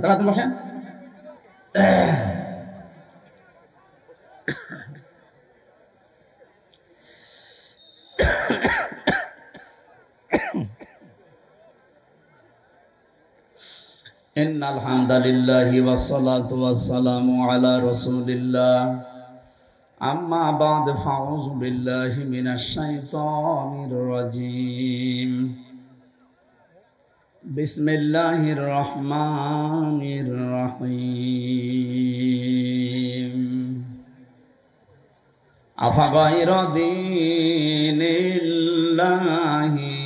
তাড়াতাড়ি বসেন। ইন্নাল হামদালিল্লাহি ওয়াস সালাতু ওয়াস সালামু আলা রাসূলিল্লাহ আম্মা বা'দ ফাউযু বিল্লাহি মিনাশ শাইতানির রাজীম বিসমিল্লাহির রহমানির রহিম আফাগায়রা দীনিল্লাহি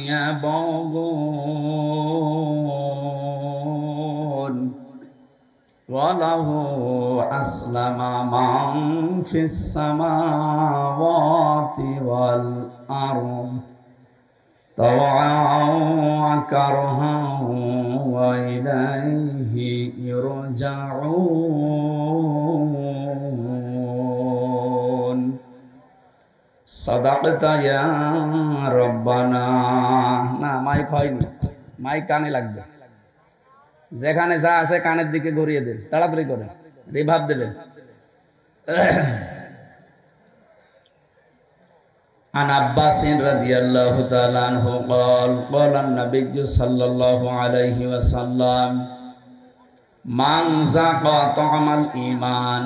ইয়াবগুন ওয়ালাহু আসলামা মান ফিস সামাওয়াতি ওয়াল আরদ তাওআন ওয়া কারহান ওয়া ইলাইহি ইরজাউন সাদাকতা ইয়া রব্বানা। না, মাইক হয়নি, মাইক কানে লাগবে। যেখানে যা আছে কানের দিকে ঘুরিয়ে দেন, তাড়াতাড়ি করে রিভাব দেবেন। عن عباس رضي الله تعالى عنه قال قال النبي صلى الله عليه وسلم من ذاق طعم الإيمان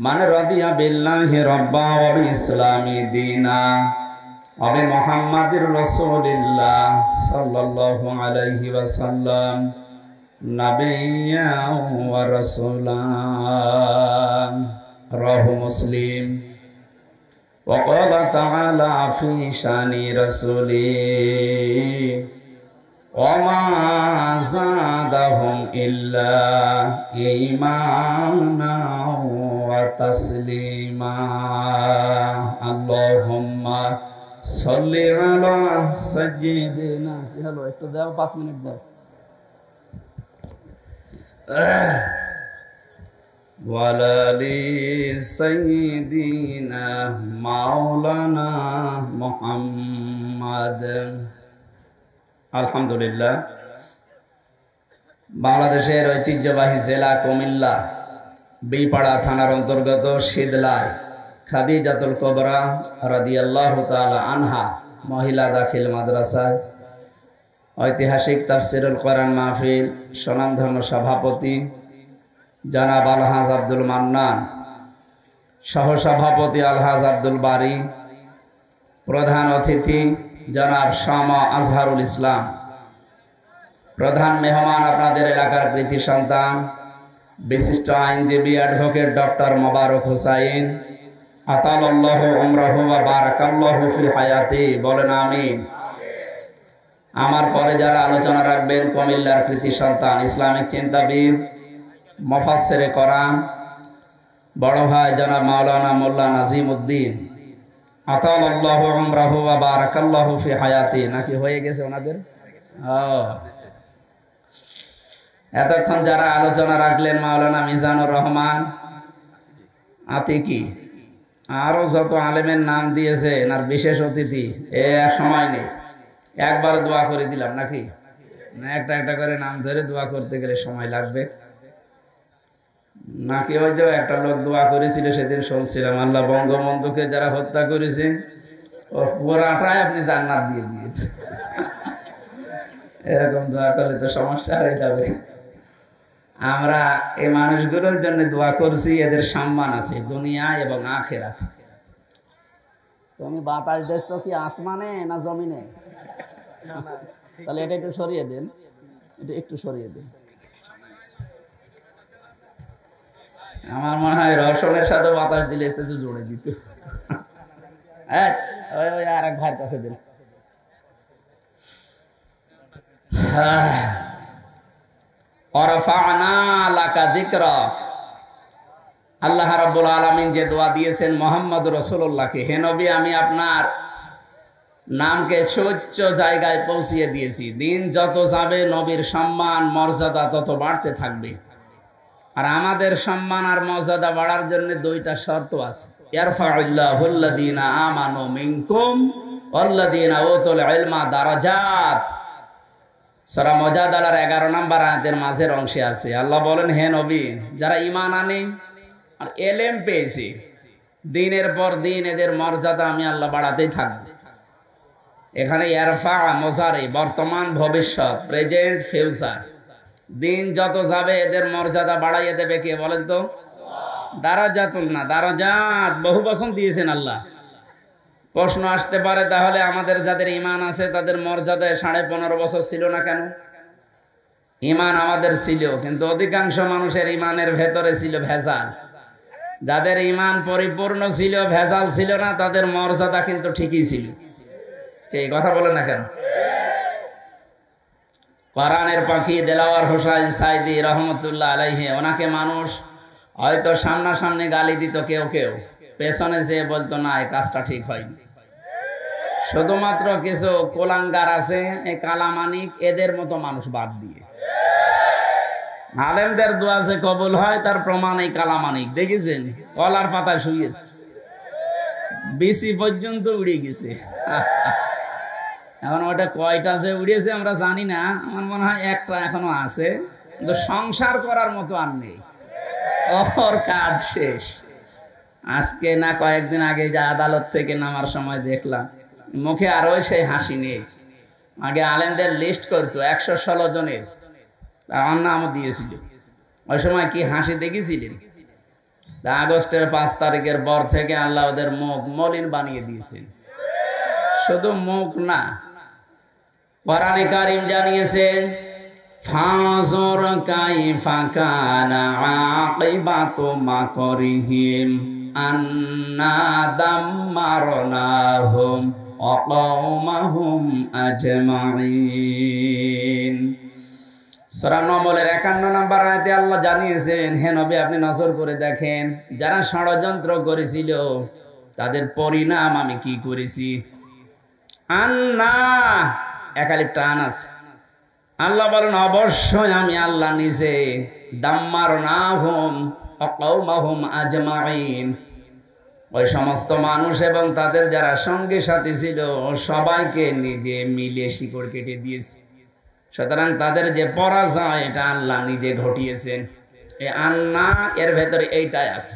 من رضي بالله ربا وبالإسلام دينا وبمحمد رسول الله صلى الله عليه وسلم نبيا ورسولا رواه مسلم وقال تعالى في شان رسوله وما زادهم إلا إيمانا وتسليما اللهم صل على سيدنا হ্যালো একটু দাও 5 মিনিট দাও وعلى آل سيدنا مولانا محمد আলহামদুলিল্লাহ। বাংলাদেশের ঐতিহ্যবাহী জেলা কুমিল্লা বিপাড়া থানার অন্তর্গত শীদলায় খাদিজাতুল কুবরা রাদিয়াল্লাহু তাআলা আনহা মহিলা দাখিল মাদ্রাসায় ঐতিহাসিক তাফসিরুল কোরআন মাহফিল স্বনামধন্য সভাপতি জনাব আলহাজ আব্দুল মান্নান, সহসভাপতি আলহাজ আব্দুল বারী, প্রধান অতিথি জনাব শামা আজহারুল ইসলাম, প্রধান মেহমান আপনাদের এলাকার কৃতি সন্তান বিশিষ্ট আইনজীবী অ্যাডভোকেট ডক্টর মোবারক হোসাইন আতালাল্লাহু উমরাহু ওয়া বারাকাল্লাহু ফি হায়াতি, বলেন আমিন। আমার পরে যারা আলোচনা রাখবেন কুমিল্লার কৃতি সন্তান ইসলামিক চিন্তাবিদ মুফাসসিরে কোরআন বড় ভাই জনাব মাওলানা মোল্লা নাজিম উদ্দিন আতালাল্লাহু উমরাহু ওয়া বারাকাল্লাহু ফি হায়াতি, নাকি হয়ে গেছে ওনাদের? এতক্ষণ যারা আলোচনা রাখলেন মাওলানা মিজানুর রহমান আতিকি, আরো যত আলেমের নাম দিয়েছেন আর বিশেষ অতিথি, এ সময় নেই, একবার দোয়া করে দিলাম নাকি? না, একটা একটা করে নাম ধরে দোয়া করতে গেলে সময় লাগবে নাকি? ওই যে একটা লোক দোয়া করেছিল সেদিন শুনছিলাম, আল্লাহ বঙ্গবন্ধুকে যারা হত্যা করেছে পুরাটাই আপনি জান্নাত দিয়ে দিয়ে, এরকম দোয়া করলে তো সমস্যা হয়ে যাবে। আমরা এই মানুষগুলোর জন্য দোয়া করছি, এদের সম্মান আছে দুনিয়া এবং আখিরাতে। তুমি বাতাস দেশ তো কি আসমানে না জমিনে? তাহলে এটা একটু সরিয়ে দেন, এটা একটু সরিয়ে দেন। আমার মনে হয় রসনের সাথে বাতাস দিলে এসে জোড়ে দিত। আর এক ভাইয়ের কাছে দিন। আল্লাহ রাব্বুল আলামিন যে দোয়া দিয়েছেন মুহাম্মদ রাসূলুল্লাহকে, হে নবী আমি আপনার নামকে সর্বোচ্চ জায়গায় পৌঁছিয়ে দিয়েছি। দিন যত যাবে নবীর সম্মান মর্যাদা তত বাড়তে থাকবে। আর আমাদের সম্মান আর মর্যাদা বাড়ার জন্য দুইটা শর্ত আছে। ইয়ারফাউল্লাহুল্লাযীনা আমানু মিনকুম ওয়াল্লাযীনা উতুল ইলমা দারাজাত। সূরা মুজাদালার 11 নম্বর আয়াতের মাঝের অংশে আছে আল্লাহ বলেন, হে নবী, যারা ঈমান আনে আর ইলম পেয়েছে, দিনের পর দিন এদের মর্যাদা আমি আল্লাহ বাড়াতেই থাকব। এখানে ইয়ারফা মুজারি, বর্তমান ভবিষ্যৎ, প্রেজেন্ট ফিউচার, দিন যত যাবে এদের মর্যাদা বাড়াইয়ে দেবে কে বলেন তো? দারাজাতুন না, দারাজাত বহু বচন দিয়েছেন আল্লাহ। প্রশ্ন আসতে পারে, তাহলে আমাদের যাদের ঈমান আছে তাদের মর্যাদায় 15.5 বছর ছিল না কেন? ঈমান আমাদের ছিল, কিন্তু অধিকাংশ মানুষের ঈমানের ভেতরে ছিল ভেজাল। যাদের ঈমান পরিপূর্ণ ছিল, ভেজাল ছিল না, তাদের মর্যাদা কিন্তু ঠিকই ছিল। এই কথা বলে না কেন? কোরআনের পাখি দেলাওয়ার হোসেন সাইদি রহমতুল্লাহ আলাইহি, ওনাকে মানুষ হয়তো সামনাসামনি গালি দিত, কেউ কেউ পেছনে যেয়ে বলতো না এই কাজটা ঠিক হয়নি। শুধুমাত্র কিছু কোলাঙ্গার আছে, এই কালামানিক, এদের মতো মানুষ বাদ দিয়ে আলেমদের দোয়া যে কবুল হয় তার প্রমাণ এই কালামানিক। দেখেছেন কলার পাতায় শুয়েছে, বিসি পর্যন্ত উড়ে গেছে। এখন ওটা কয়টা যে উড়েছে আমরা জানি না, আমার মনে হয় একটা এখনো আছে, কিন্তু সংসার করার মতো আর নেই, ওর কাজ শেষ। আজকে না কয়েকদিন আগে যে আদালত থেকে নামার সময় দেখলাম, মুখে আরো সেই হাসি নেই। আগে আলেমদের লিস্ট করতো 116 জনের, তার নামও দিয়েছিল। ওই সময় কি হাসি দেখেছিলেন? আগস্টের 5 তারিখের পর থেকে আল্লাহ ওদের মুখ মলিন বানিয়ে দিয়েছেন। শুধু মুখ না, কোরআনে কারীম জানিয়েছেন, ফাজুর কাইফা কানা আকিবাতু মাকরিহিম আন্না দাম্মারনাহুম ওয়া কওমাহুম আজমাইন। সূরা নম্বরের 51 নম্বর আয়াতে আল্লাহ জানিয়েছেন, হে নবী আপনি নজর করে দেখেন, যারা ষড়যন্ত্র করেছিল তাদের পরিণাম আমি কি করেছি। আন্না একালিপ টান আছে, আল্লাহ বলেন অবশ্যই আমি আল্লাহ নিজে দাম্মারনাহুম ওয়া কওমাহুম আজমাইন, ওই সমস্ত মানুষ এবং তাদের যারা সঙ্গী সাথী ছিল সবাইকে নিজে মিলে শিকড় কেটে দিয়েছে। সুতরাং তাদের যে পরাজয় এটা আল্লাহ নিজে ঘটিয়েছেন। এই আন্না এর ভেতরে এইটাই আছে।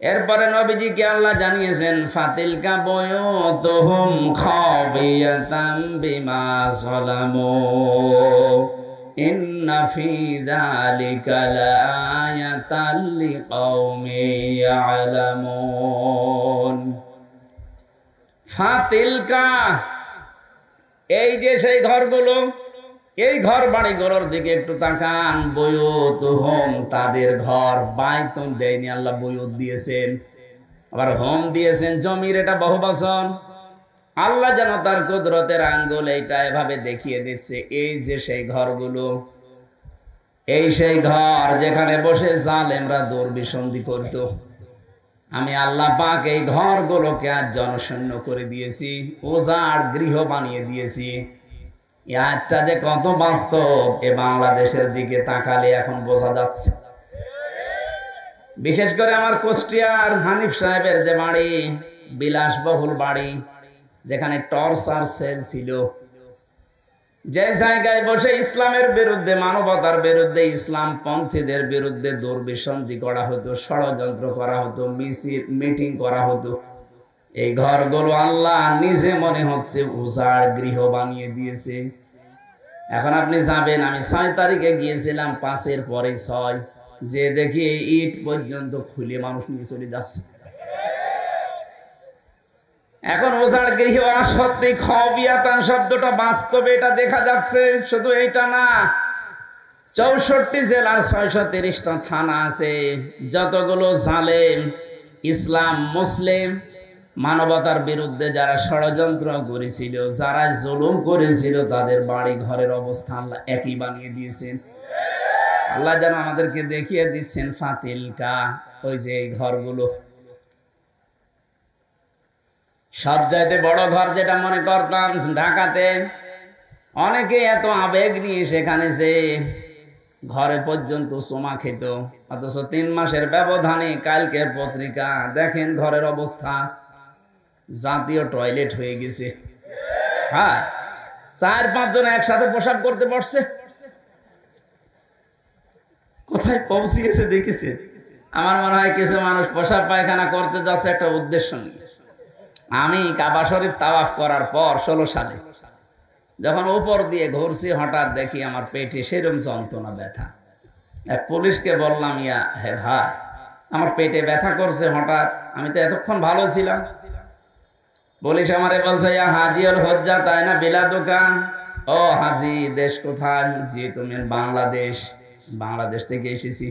এরপরে নবীজিকে আল্লাহ জানিয়েছেন, ফাতিলকা বুয়ুতুহুম খাবিয়াতাম বিমা যালামু ইন্না ফি যালিকা লাআয়াতাল লিকাওমিন ইয়ালামুন। ফাতিলকা এই যে সেই ঘরগুলো, এই ঘর বাড়িগুলোর দিকে একটু তাকান। বুয়ুতুহুম তাদের ঘর, বাইতুন দেয়নি আল্লাহ, বুয়ুত দিয়েছেন, আবার হোম দিয়েছেন, জমির, এটা বহুবচন। আল্লাহ যেন তার কুদরতের আঙ্গুল এইটা এভাবে দেখিয়ে দিচ্ছে, এই যে সেই ঘরগুলো, এই সেই ঘর যেখানে বসে জালেমরা দুর্বিসন্ধি করত। আমি আল্লাহ পাক এই ঘরগুলোকে আজ জনশূন্য করে দিয়েছি, উজাড় গৃহ বানিয়ে দিয়েছি। এই আয়াতটা যে কত বাস্তব এ বাংলাদেশের দিকে তাকালে এখন বোঝা যাচ্ছে। বিশেষ করে আমার কুষ্টিয়ার হানিফ সাহেবের যে বাড়ি, বিলাসবহুল বাড়ি, যেখানে টর্চার সেল ছিল, যে জায়গায় বসে ইসলামের বিরুদ্ধে, মানবতার বিরুদ্ধে, ইসলাম পন্থীদের বিরুদ্ধে দুর্বিসন্ধি করা হতো, ষড়যন্ত্র করা হতো, মিটিং করা হতো, এই ঘরগুলো আল্লাহ নিজে মনে হচ্ছে উজাড় গৃহ বানিয়ে দিয়েছে। এখন আপনি যাবেন, আমি 6 তারিখে গিয়েছিলাম, 5-এর পরে 6, যে দেখি এই ইট পর্যন্ত খুলে মানুষ নিয়ে চলে যাচ্ছে। এখন উজাড় গৃহ সত্যি খাবিয়াতান শব্দটা বাস্তবে এটা দেখা যাচ্ছে। শুধু এইটা না, 64 জেলার 630টা থানা আছে, যতগুলো জালেম ইসলাম মুসলিম মানবতার বিরুদ্ধে যারা ষড়যন্ত্র করেছিল, যারা জুলুম করেছিল, তাদের বাড়ি ঘরের অবস্থা আল্লাহ একই বানিয়ে দিয়েছেন। আল্লাহ যেন আমাদেরকে দেখিয়ে দিচ্ছেন ফাতিলকা, ওই যে এই ঘরগুলো। সবচাইতে বড় ঘর যেটা মনে করতাম ঢাকাতে, অনেকে এত আবেগ নিয়ে সেখানে যে ঘরে পর্যন্ত চুমা খেত, অথচ 3 মাসের ব্যবধানে কালকের পত্রিকা দেখেন ঘরের অবস্থা, জাতীয় টয়লেট হয়ে গেছে। হ্যাঁ, 4-5 জন একসাথে পোশাক করতে বসছে। কোথায় পৌঁছে গেছে দেখেছে? আমার মনে হয় কিছু মানুষ পোশাক পায়খানা করতে যাচ্ছে একটা উদ্দেশ্য নিয়ে। আমি কাবা শরীফ তাওয়াফ করার পর 16 সালে যখন উপর দিয়ে ঘুরছি, হঠাৎ দেখি আমার পেটে সেরকম যন্ত্রণা, ব্যথা। এক পুলিশকে বললাম, ইয়া হে ভাই, আমার পেটে ব্যথা করছে হঠাৎ, আমি তো এতক্ষণ ভালো ছিলাম। পুলিশ আমারে বলছে, ইয়া হাজি অল হজ্জা, তাই না বিলাদুকা? ও হাজি, দেশ কোথায়? জি, তুমি বাংলাদেশ। বাংলাদেশ থেকে এসেছি।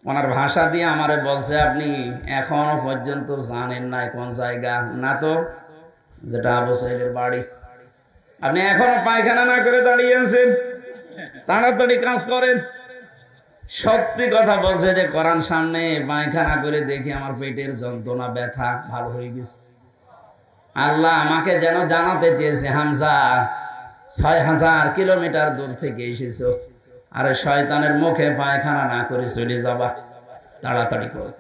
ওনার ভাষা দিয়ে আমারে বলছে, আপনি এখনো পর্যন্ত জানেন না কোন জায়গা? না তো, যেটা আবু সাইদের বাড়ি। আপনি এখনো পায়খানা না করে দাঁড়িয়ে আছেন, তাড়াতাড়ি কাজ করেন। সত্যি কথা বলছে যে কোরআন সামনে পায়খানা করে দেখি আমার পেটের যন্ত্রণা, ব্যথা ভালো হয়ে গেছে। আল্লাহ আমাকে যেন জানাতে চেয়েছে, হামজা 6000 কিলোমিটার দূর থেকে এসেছো, আরে শয়তানের মুখে পায়খানা না করে চলে যাবা, তাড়াতাড়ি করো।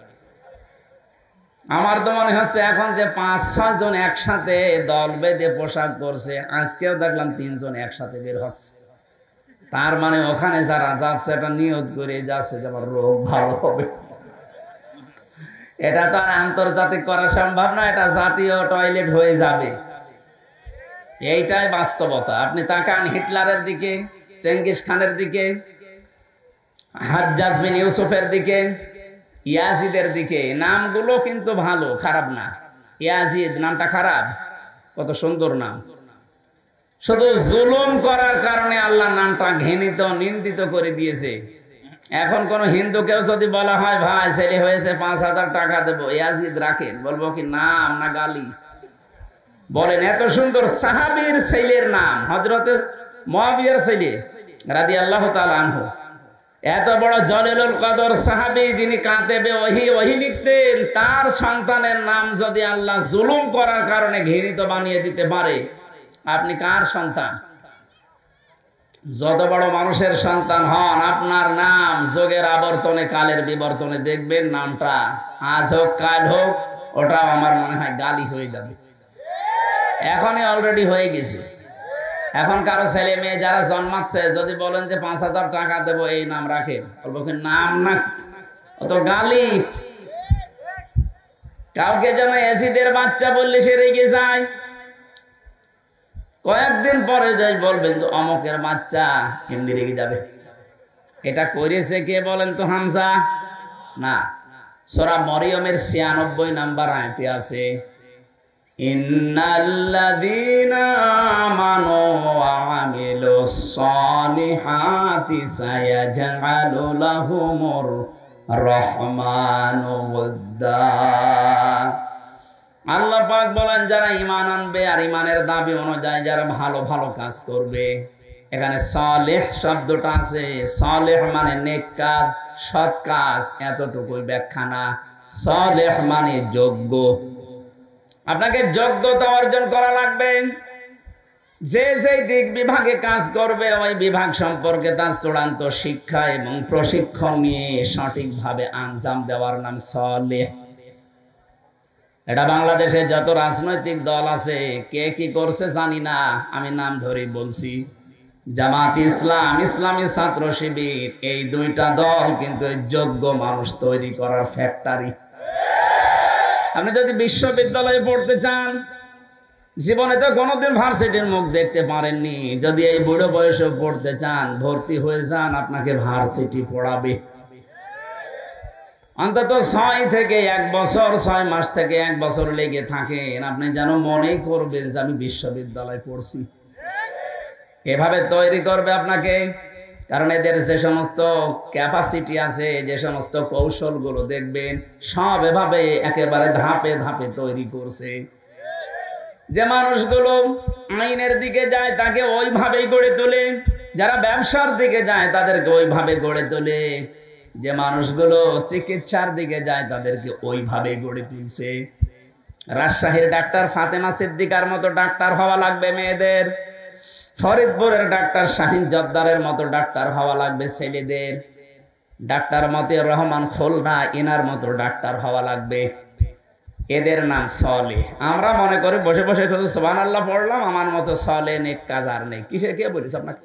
আমার তো মনে হচ্ছে এখন যে 5-6 জন একসাথে দল বেঁধে পোশাক করছে, আজকেও দেখলাম 3 জন একসাথে বের হচ্ছে। তার মানে ওখানে যারা যাচ্ছে এটা নিয়ত করে যাচ্ছে যে আমার রোগ ভালো হবে। এটা তো আর আন্তর্জাতিক করা সম্ভব না, এটা জাতীয় টয়লেট হয়ে যাবে। এইটাই বাস্তবতা। আপনি তাকান হিটলারের দিকে, চেঙ্গিস খানের দিকে, হাজ্জাজ বিন ইউসুফের দিকে, ইয়াজিদের দিকে। নামগুলো কিন্তু ভালো, খারাপ না। ইয়াজিদ নামটা খারাপ, কত সুন্দর নাম। শুধু জুলুম করার কারণে আল্লাহ নামটা ঘৃণিত, নিন্দিত করে দিয়েছে। এখন কোন হিন্দুকেও যদি বলা হয়, ভাই ছেলে হয়েছে 5000 টাকা দেবো, ইয়াজিদ রাখেন, বলবো কি নাম না গালি? বলেন, এত সুন্দর সাহাবীর ছেলের নাম, হযরতে মুআবিয়ার ছেলে রাদিয়াল্লাহু তাআলা আনহু, এত বড় জলিলুল কদর সাহাবী, যিনি কাতেবে ওহী লিখতেন, তার সন্তানের নাম যদি আল্লাহ জুলুম করার কারণে ঘৃণিত বানিয়ে দিতে পারে, আপনি কার সন্তান? যত বড় মানুষের সন্তান হন, আপনার নাম যোগের আবর্তনে, কালের বিবর্তনে দেখবেন নামটা আজ হোক কাল হোক, ওটাও আমার মনে হয় গালি হয়ে যাবে। এখনই অলরেডি হয়ে গেছে। এখন কারো ছেলে মেয়ে যারা জন্মাচ্ছে, যদি বলেন যে 5000 টাকা দেবো, এই নাম রাখে, বলবো কি নাম না, অত গালি। কাউকে যেন এসিদের বাচ্চা বললে সে রেগে যায়, কয়েকদিন পরে যাই বলবেন তো অমকের বাচ্চা, এমনি রেগে যাবে। এটা করেছে কে বলেন তো? হামজা না। সূরা মরিয়মের 96 নম্বর আয়াতে আছে, ইন্নাল্লাযীনা আমানু ওয়া আমিলুস সালিহাতি সায়াজআলু লাহুমুর রহমানু ওয়াদ্দা। আল্লাহ পাক বলেন, যারা ঈমান আনবে আর ঈমানের দাবি অনুযায়ী যারা ভালো ভালো কাজ করবে। এখানে সালেহ শব্দটা আছে, সালেহ মানে নেক কাজ, সৎ কাজ, এতটুকুই ব্যাখ্যা না। সালেহ মানে যোগ্য। আপনাকে যোগ্যতা অর্জন করা লাগবে। যে যেই দিক বিভাগে কাজ করবে, ওই বিভাগ সম্পর্কে তার চূড়ান্ত শিক্ষা এবং প্রশিক্ষণ নিয়ে সঠিকভাবে আঞ্জাম দেওয়ার নাম সালেহ। এটা বাংলাদেশে যত রাজনৈতিক দল আছে, কে কি করছে জানি না, আমি নাম ধরে বলছি, জামাত ইসলাম, ইসলামী ছাত্র শিবির, এই দুইটা দল কিন্তু যোগ্য মানুষ তৈরি করার ফ্যাক্টরি। আপনি যদি বিশ্ববিদ্যালয়ে পড়তে চান, জীবনে তো কোনোদিন ভার্সিটির মুখ দেখতে পারেননি, যদি এই বুড়ো বয়সে পড়তে চান, ভর্তি হয়ে যান, আপনাকে ভার্সিটি পড়াবে। অন্তত 6 থেকে 1 বছর, 6 মাস থেকে 1 বছর লেগে থাকেন, আপনি যেন মনেই করবেন যে আমি বিশ্ববিদ্যালয়ে পড়ছি। এভাবে তৈরি করবে আপনাকে, কারণ এদের যে সমস্ত ক্যাপাসিটি আছে, যে সমস্ত কৌশলগুলো দেখবেন, সব এভাবে একেবারে ধাপে ধাপে তৈরি করছে। যে মানুষগুলো আইনের দিকে যায় তাকে ওইভাবেই গড়ে তোলে, যারা ব্যবসার দিকে যায় তাদেরকে ওইভাবে গড়ে তোলে, যে মানুষগুলো চিকিৎসার দিকে যায় তাদেরকে ওইভাবে গড়ে তুলছে। রাজশাহীর ডাক্তার ফাতেমা সিদ্দিকার মতো ডাক্তার হওয়া লাগবে মেয়েদের, ফরিদপুরের ডাক্তার শাহিন জর্দারের মতো ডাক্তার হওয়া লাগবে ছেলেদের, ডাক্তার মতিউর রহমান খুলনা, ইনার মতো ডাক্তার হওয়া লাগবে। এদের নাম সলে। আমরা মনে করি বসে বসে শুধু সুবহানাল্লাহ পড়লাম, আমার মতো সলে নেক কাজ আর নেই। কিসে কে বলিস আপনাকে?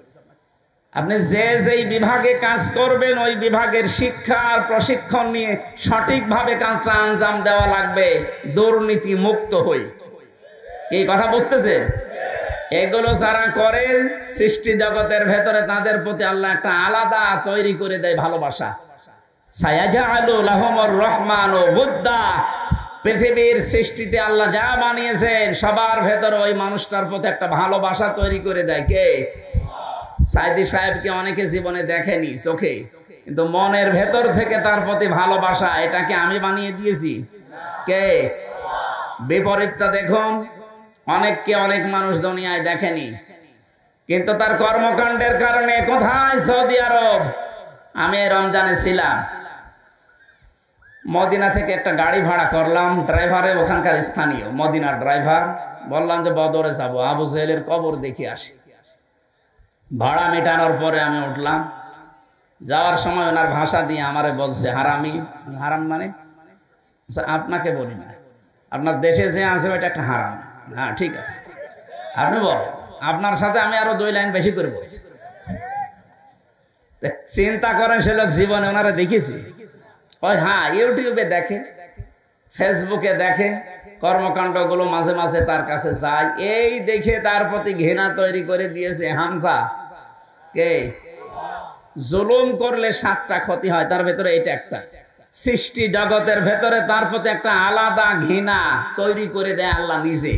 আপনি যে যেই বিভাগে কাজ করবেন ওই বিভাগের শিক্ষা আর প্রশিক্ষণ নিয়ে সঠিকভাবে কাজটা আঞ্জাম দেওয়া লাগবে, দুর্নীতি মুক্ত হয়ে। এই কথা বুঝতেছেন? এগুলো যারা করে সৃষ্টি জগতের ভেতরে তাদের প্রতি আল্লাহ একটা আলাদা তৈরি করে দেয় ভালোবাসা। সায়াজালু লাহুমুর রহমানু বুদ্দা। পৃথিবীর সৃষ্টিতে আল্লাহ যা বানিয়েছেন সবার ভেতরে ওই মানুষটার প্রতি একটা ভালোবাসা তৈরি করে দেয়। কে? সাইদি সাহেবকে অনেকে জীবনে দেখেনি চোখে, কিন্তু মনের ভেতর থেকে তার প্রতি ভালোবাসা। এটাকে আমি বানিয়ে দিয়েছি? কে? বিপরীতটা দেখুন, অনেককে অনেক মানুষ দুনিয়ায় দেখেনি, কিন্তু তার কর্মকাণ্ডের কারণে কোথায়? সৌদি আরব। আমি রমজানে ছিলাম, মদিনা থেকে একটা গাড়ি ভাড়া করলাম, ড্রাইভারে ওখানকার স্থানীয় মদিনার ড্রাইভার। বললাম যে বদরে যাবো, আবু জেহেলের কবর দেখে আসি। ভাড়া মেটানোর পরে আমি উঠলাম, যাওয়ার সময় ওনার ভাষা দিয়ে আমারে বলছে হারামি। হারাম মানে? আপনাকে বলি না, আপনার দেশে যে আছে ওইটা একটা হারাম। হ্যাঁ ঠিক আছে, আপনি বলেন। আপনার সাথে আমি আরো 2 লাইন বেশি করে বলছি। চিন্তা করেন, সে লোক জীবনে ওনারা দেখেছি? ওই হ্যাঁ, ইউটিউবে দেখে, ফেসবুকে দেখে, কর্মকাণ্ডগুলো মাঝে মাঝে তার কাছে যায়, এই দেখে তার প্রতি ঘৃণা তৈরি করে দিয়েছে। হামজা কে? জুলুম করলে 7টা ক্ষতি হয়, তার ভেতরে এটা একটা। সৃষ্টি জগতের ভেতরে তার প্রতি একটা আলাদা ঘৃণা তৈরি করে দেয় আল্লাহ নিজে।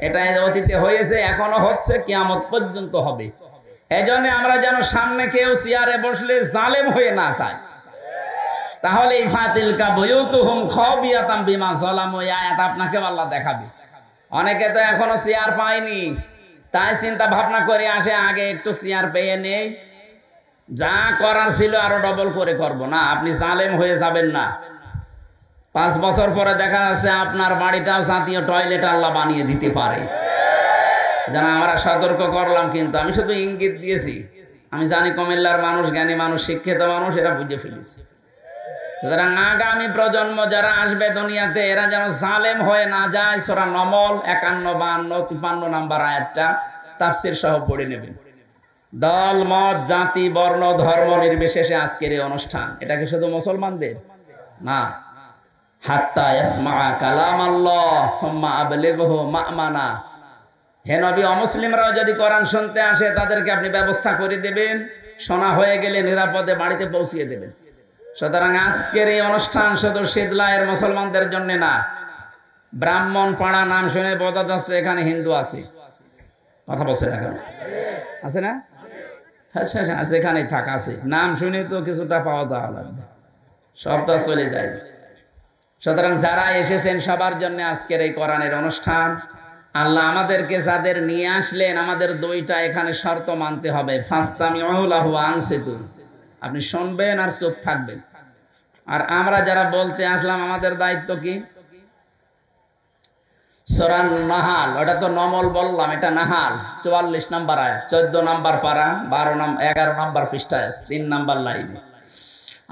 এটা অতীতে হয়েছে, এখনো হচ্ছে, কিয়ামত পর্যন্ত হবে। এজন্য আমরা যেন সামনে কেউ চেয়ারে বসলে জালেম হয়ে না যায়। তাহলে এই ফাতিলকা বুয়ুতুহুম খাবিয়াতাম বিমা যালামু, এই আয়াত আপনাকে আল্লাহ দেখাবে। অনেকে তো এখনো চেয়ার পায়নি, তাই চিন্তা ভাবনা করে আসে আগে একটু চেয়ার পেয়ে নেই, যা করার ছিল আরো ডবল করে করব। না, আপনি জালেম হয়ে যাবেন না। 5 বছর পরে দেখা যাচ্ছে আপনার বাড়িটাও জাতীয় টয়লেট আল্লাহ বানিয়ে দিতে পারে। যেন আমরা সতর্ক করলাম, কিন্তু আমি শুধু ইঙ্গিত দিয়েছি। আমি জানি কুমিল্লার মানুষ জ্ঞানী মানুষ, শিক্ষিত মানুষ, এরা বুঝে ফেলেছে। সুতরাং আগামী প্রজন্ম যারা আসবে দুনিয়াতে, এরা যেন জালেম হয়ে না যায়। সূরা নমল 51, 52, 53 নাম্বার আয়াতটা তাফসীর সহ পড়ে নেবেন। দল মত জাতি বর্ণ ধর্ম নির্বিশেষে আজকের এই অনুষ্ঠান, এটা কি শুধু মুসলমানদের না? হাত্তা ইয়াসমা কালাম আল্লাহ সুম্মা আবলিগহু মা'মানা। হে নবী, অমুসলিমরাও যদি কোরআন শুনতে আসে তাদেরকে আপনি ব্যবস্থা করে দেবেন, শোনা হয়ে গেলে নিরাপদে বাড়িতে পৌঁছিয়ে দেবেন। সুতরাং আজকের এই অনুষ্ঠান শুধু শীতলায়ের মুসলমানদের জন্য না। ব্রাহ্মণ পাড়া নাম শুনে বোঝা যাচ্ছে এখানে হিন্দু আছে। কথা বলছে না? কেন আছে না? হ্যাঁ, সেখানেই থাকা আছে। নাম শুনে তো কিছুটা পাওয়া যাওয়া লাগবে, সবটা চলে যায়। সুতরাং যারা এসেছেন সবার জন্য আজকের এই কোরআনের অনুষ্ঠান। আল্লাহ আমাদেরকে যাদের নিয়ে আসলেন, আমাদের 2টা এখানে শর্ত মানতে হবে। ফাস্তামিউ লাহু ওয়া আনসিতু, আপনি শুনবেন আর চুপ থাকবেন। আর আমরা যারা বলতে আসলাম, আমাদের দায়িত্ব কি? সূরা নাহাল, ওটা তো নমল বললাম, এটা নাহাল 44 নাম্বার আয়াত, 14 নাম্বার পারা, 11 নাম্বার পৃষ্ঠায়, 3 নাম্বার লাইনে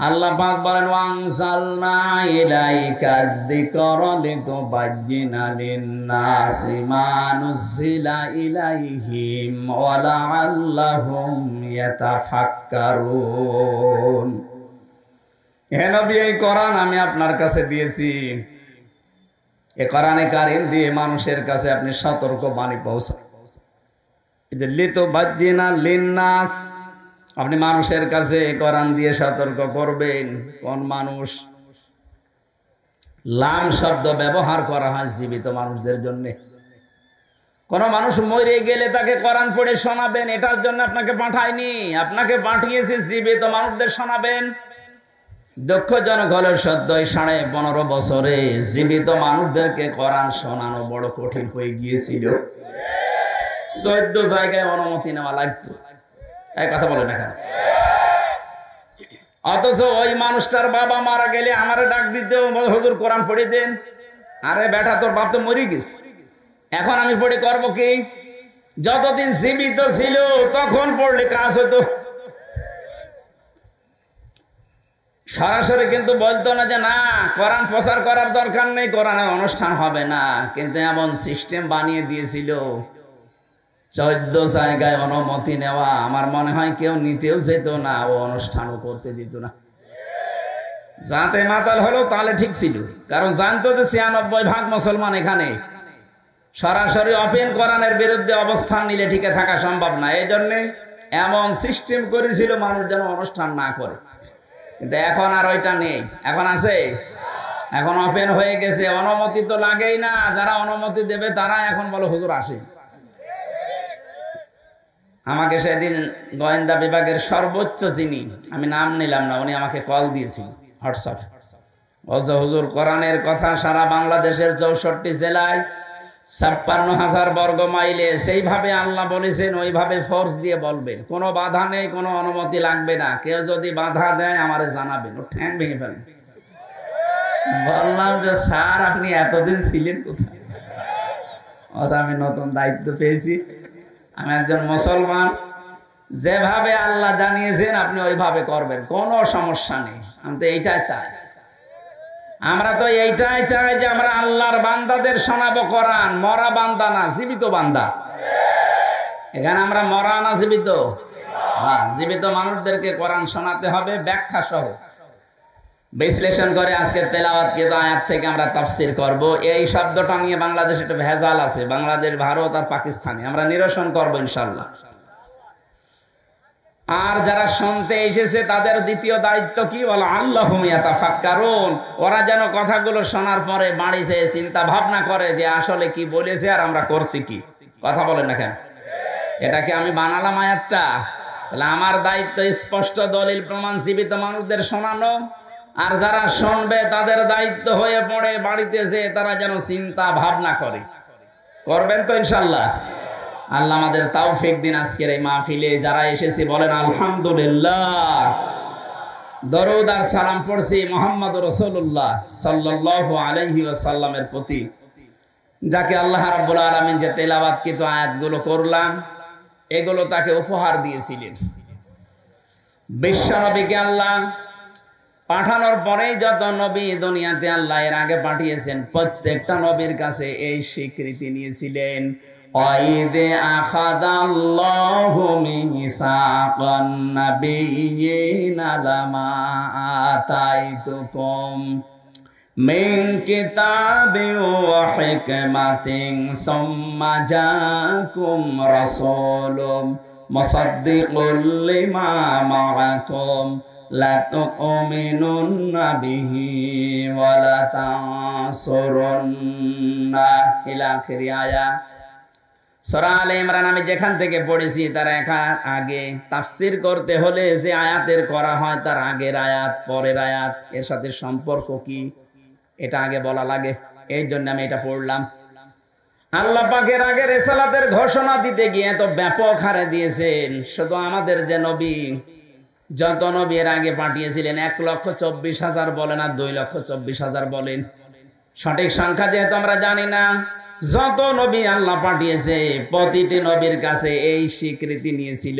আল্লাহ পাক বলেন, ওয়ানজালনা ইলাইকা যিকরা লিতুবায়্যিনা লিন-নাসি মা নুযিলা ইলাইহিম ওয়া লাআল্লাহুম ইয়াতাফাক্কারুন। হে নবী, এই কোরআন আমি আপনার কাছে দিয়েছি। এই কোরআনে কারীম দিয়ে মানুষের কাছে আপনি সতর্ক বাণী পৌঁছান। এই যে লিতুবায়্যিনা লিন-নাস, আপনি মানুষের কাছে কোরআন দিয়ে সতর্ক করবেন। কোন মানুষ? লাম শব্দ ব্যবহার করা হয় জীবিত মানুষদের জন্য। কোন মানুষ মরে গেলে তাকে কোরআন পড়ে শোনাবেন, এটার জন্য আপনাকে পাঠায়নি। আপনাকে পাঠিয়েছে জীবিত মানুষদের শোনাবেন। দুঃখজনক হলেও সত্য, 15.5 বছরে জীবিত মানুষদেরকে কোরআন শোনানো বড় কঠিন হয়ে গিয়েছিল। 14 জায়গায় অনুমতি নেওয়া লাগতো। এই কথা বলে না কেন? অথচ ওই মানুষটার বাবা মারা গেলে আমারে ডাক দিতে, হুজুর কোরআন পড়ে দেন। আরে বেটা, তোর বাপ তো মরে গেছে, এখন আমি পড়ে করবো কি? যতদিন জীবিত ছিল তখন পড়লে কাজ হতো। সরাসরি কিন্তু বলতো না যে না কোরআন প্রচার করার দরকার নেই, কোরআনের অনুষ্ঠান হবে না, কিন্তু এমন সিস্টেম বানিয়ে দিয়েছিল 14 জায়গায় অনুমতি নেওয়া। আমার মনে হয় কেউ নিতেও যেত না, ও অনুষ্ঠানও করতে দিত না। যাতে মাতাল হলো তাহলে ঠিক ছিল, কারণ জানতো যে 96% মুসলমান এখানে। সরাসরি ওপেন কোরআনের বিরুদ্ধে অবস্থান নিলে টিকে থাকা সম্ভব না, এই জন্য এমন সিস্টেম করেছিল মানুষ যেন অনুষ্ঠান না করে। কিন্তু এখন আর ওইটা নেই, এখন আছে, এখন ওপেন হয়ে গেছে, অনুমতি তো লাগেই না। যারা অনুমতি দেবে তারা এখন বলো হুজুর আসে। আমাকে সেদিন গোয়েন্দা বিভাগের সর্বোচ্চ যিনি, আমি নাম নিলাম না, উনি আমাকে কল দিয়েছিল হোয়াটসঅ্যাপ, বলছে হুজুর কোরআনের কথা সারা বাংলাদেশের 64 জেলায় 56,000 বর্গ মাইলে সেইভাবে আল্লাহ বলেছেন ওইভাবে ফোর্স দিয়ে বলবেন, কোনো বাধা নেই, কোনো অনুমতি লাগবে না, কেউ যদি বাধা দেয় আমারে জানাবেন, ও ঠ্যাং ভেঙে ফেলেন। বললাম যে স্যার আপনি এতদিন ছিলেন কোথায়? আমি নতুন দায়িত্ব পেয়েছি, আমি একজন মুসলমান, যেভাবে আল্লাহ জানিয়েছেন আপনি ওইভাবে করবেন, কোনো সমস্যা নেই। আমি তো এইটাই চাই, আমরা তো এইটাই চাই যে আমরা আল্লাহর বান্দাদের শোনাবো কোরআন, মরা বান্দা না, জীবিত বান্দা। এখানে আমরা মরা না জীবিত? হ্যাঁ, জীবিত মানুষদেরকে কোরআন শোনাতে হবে ব্যাখ্যা সহ, বিশ্লেষণ করে। আজকে তেলাওয়াতকৃত আয়াত থেকে আমরা তাফসীর করব। এই শব্দটা নিয়ে বাংলাদেশে একটা ভেজাল আছে, বাংলাদেশ, ভারত আর পাকিস্তানে, আমরা নিরসন করব ইনশাআল্লাহ। আর যারা শুনতে এসেছে তাদের দ্বিতীয় দায়িত্ব কি, বলো আল্লাহুম ইয়াতাফাক্কারুন, ওরা যেন কথাগুলো শোনার পরে বাড়ি যেয়ে চিন্তা ভাবনা করে যে আসলে কি বলেছে আর আমরা করছি কি। কথা বলেন না কেন? এটা কি আমি বানালাম আয়াতটা? তাহলে আমার দায়িত্ব স্পষ্ট দলিল প্রমাণ জীবিত মানুষদের শোনানো, আর যারা শুনবে তাদের দায়িত্ব হয়ে পড়ে বাড়িতে যে তারা যেন চিন্তা ভাবনা করে। করবেন তো ইনশাআল্লাহ? আল্লাহ আমাদের তৌফিক দিন। আজকের এই মাহফিলে যারা এসেছে বলেন আলহামদুলিল্লাহ। দরুদ আর সালাম পড়ছি মুহাম্মদ রাসূলুল্লাহ সাল্লাল্লাহু আলাইহি ওয়াসাল্লামের প্রতি, যাকে আল্লাহ রাব্বুল আলামিন যে তেলাওয়াতকৃত আয়াতগুলো করলাম এগুলো তাকে উপহার দিয়েছিলেন। বিশ্বনবীকে আল্লাহ পাঠানোর পরেই যত নবী দুনিয়াতে আল্লাহ এর আগে পাঠিয়েছেন প্রত্যেকটা নবীর কাছে এই স্বীকৃতি নিয়েছিলেন, ওয়াইদে আখাদাল্লাহু মিসাকান নাবিয়িনা লামা আতাইতুকুম মিন কিতাবিন ওয়া হিকমাতিন সুম্মা জাআকুম রাসূলুম মুসাদ্দিকুল লিমা মাআকুম লা তুমিনুন্না বিহি ওয়া লা তানসুরুন্না ইলা আখির আয়াত। সূরা আলে ইমরান আমি যেখান থেকে পড়েছি তার আগে তাফসীর করতে হলে যে আয়াতের করা হয় তার আগের আয়াত পরের আয়াত এর সাথে সম্পর্ক কি এটা আগে বলা লাগে, এই জন্য আমি এটা পড়লাম। আল্লাহ পাকের আগে রিসালাতের ঘোষণা দিতে গিয়ে তো ব্যাপক হারে দিয়েছেন। শুধু আমাদের যে নবী, যত নবী এর আগে পাঠিয়েছিলেন 1,24,000 বলেন আর 2,24,000 বলেন, সঠিক সংখ্যা যেহেতু আমরা জানি না, যত নবী আল্লাহ পাঠিয়েছে প্রতিটি নবীর কাছে এই স্বীকৃতি নিয়েছিল,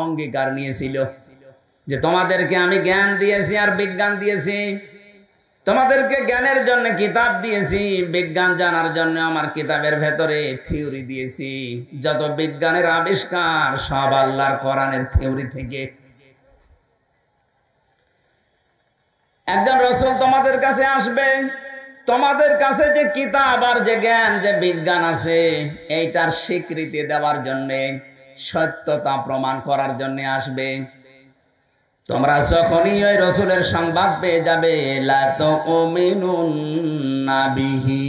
অঙ্গীকার নিয়েছিল যে তোমাদেরকে আমি জ্ঞান দিয়েছি আর বিজ্ঞান দিয়েছি, তোমাদেরকে জ্ঞানের জন্য কিতাব দিয়েছি, বিজ্ঞান জানার জন্য আমার কিতাবের ভেতরে থিওরি দিয়েছি। যত বিজ্ঞানের আবিষ্কার সব আল্লাহর কোরআনের থিওরি থেকে। একজন রাসূল তোমাদের কাছে আসবে, তোমাদের কাছে যে কিতাব আর যে জ্ঞান যে বিজ্ঞান আছে এইটার স্বীকৃতি দেওয়ার জন্য, সত্যতা প্রমাণ করার জন্য আসবে। তোমরা যখনই ওই রাসূলের সংবাদ পেয়ে যাবে লা তুমিনুন্না বিহি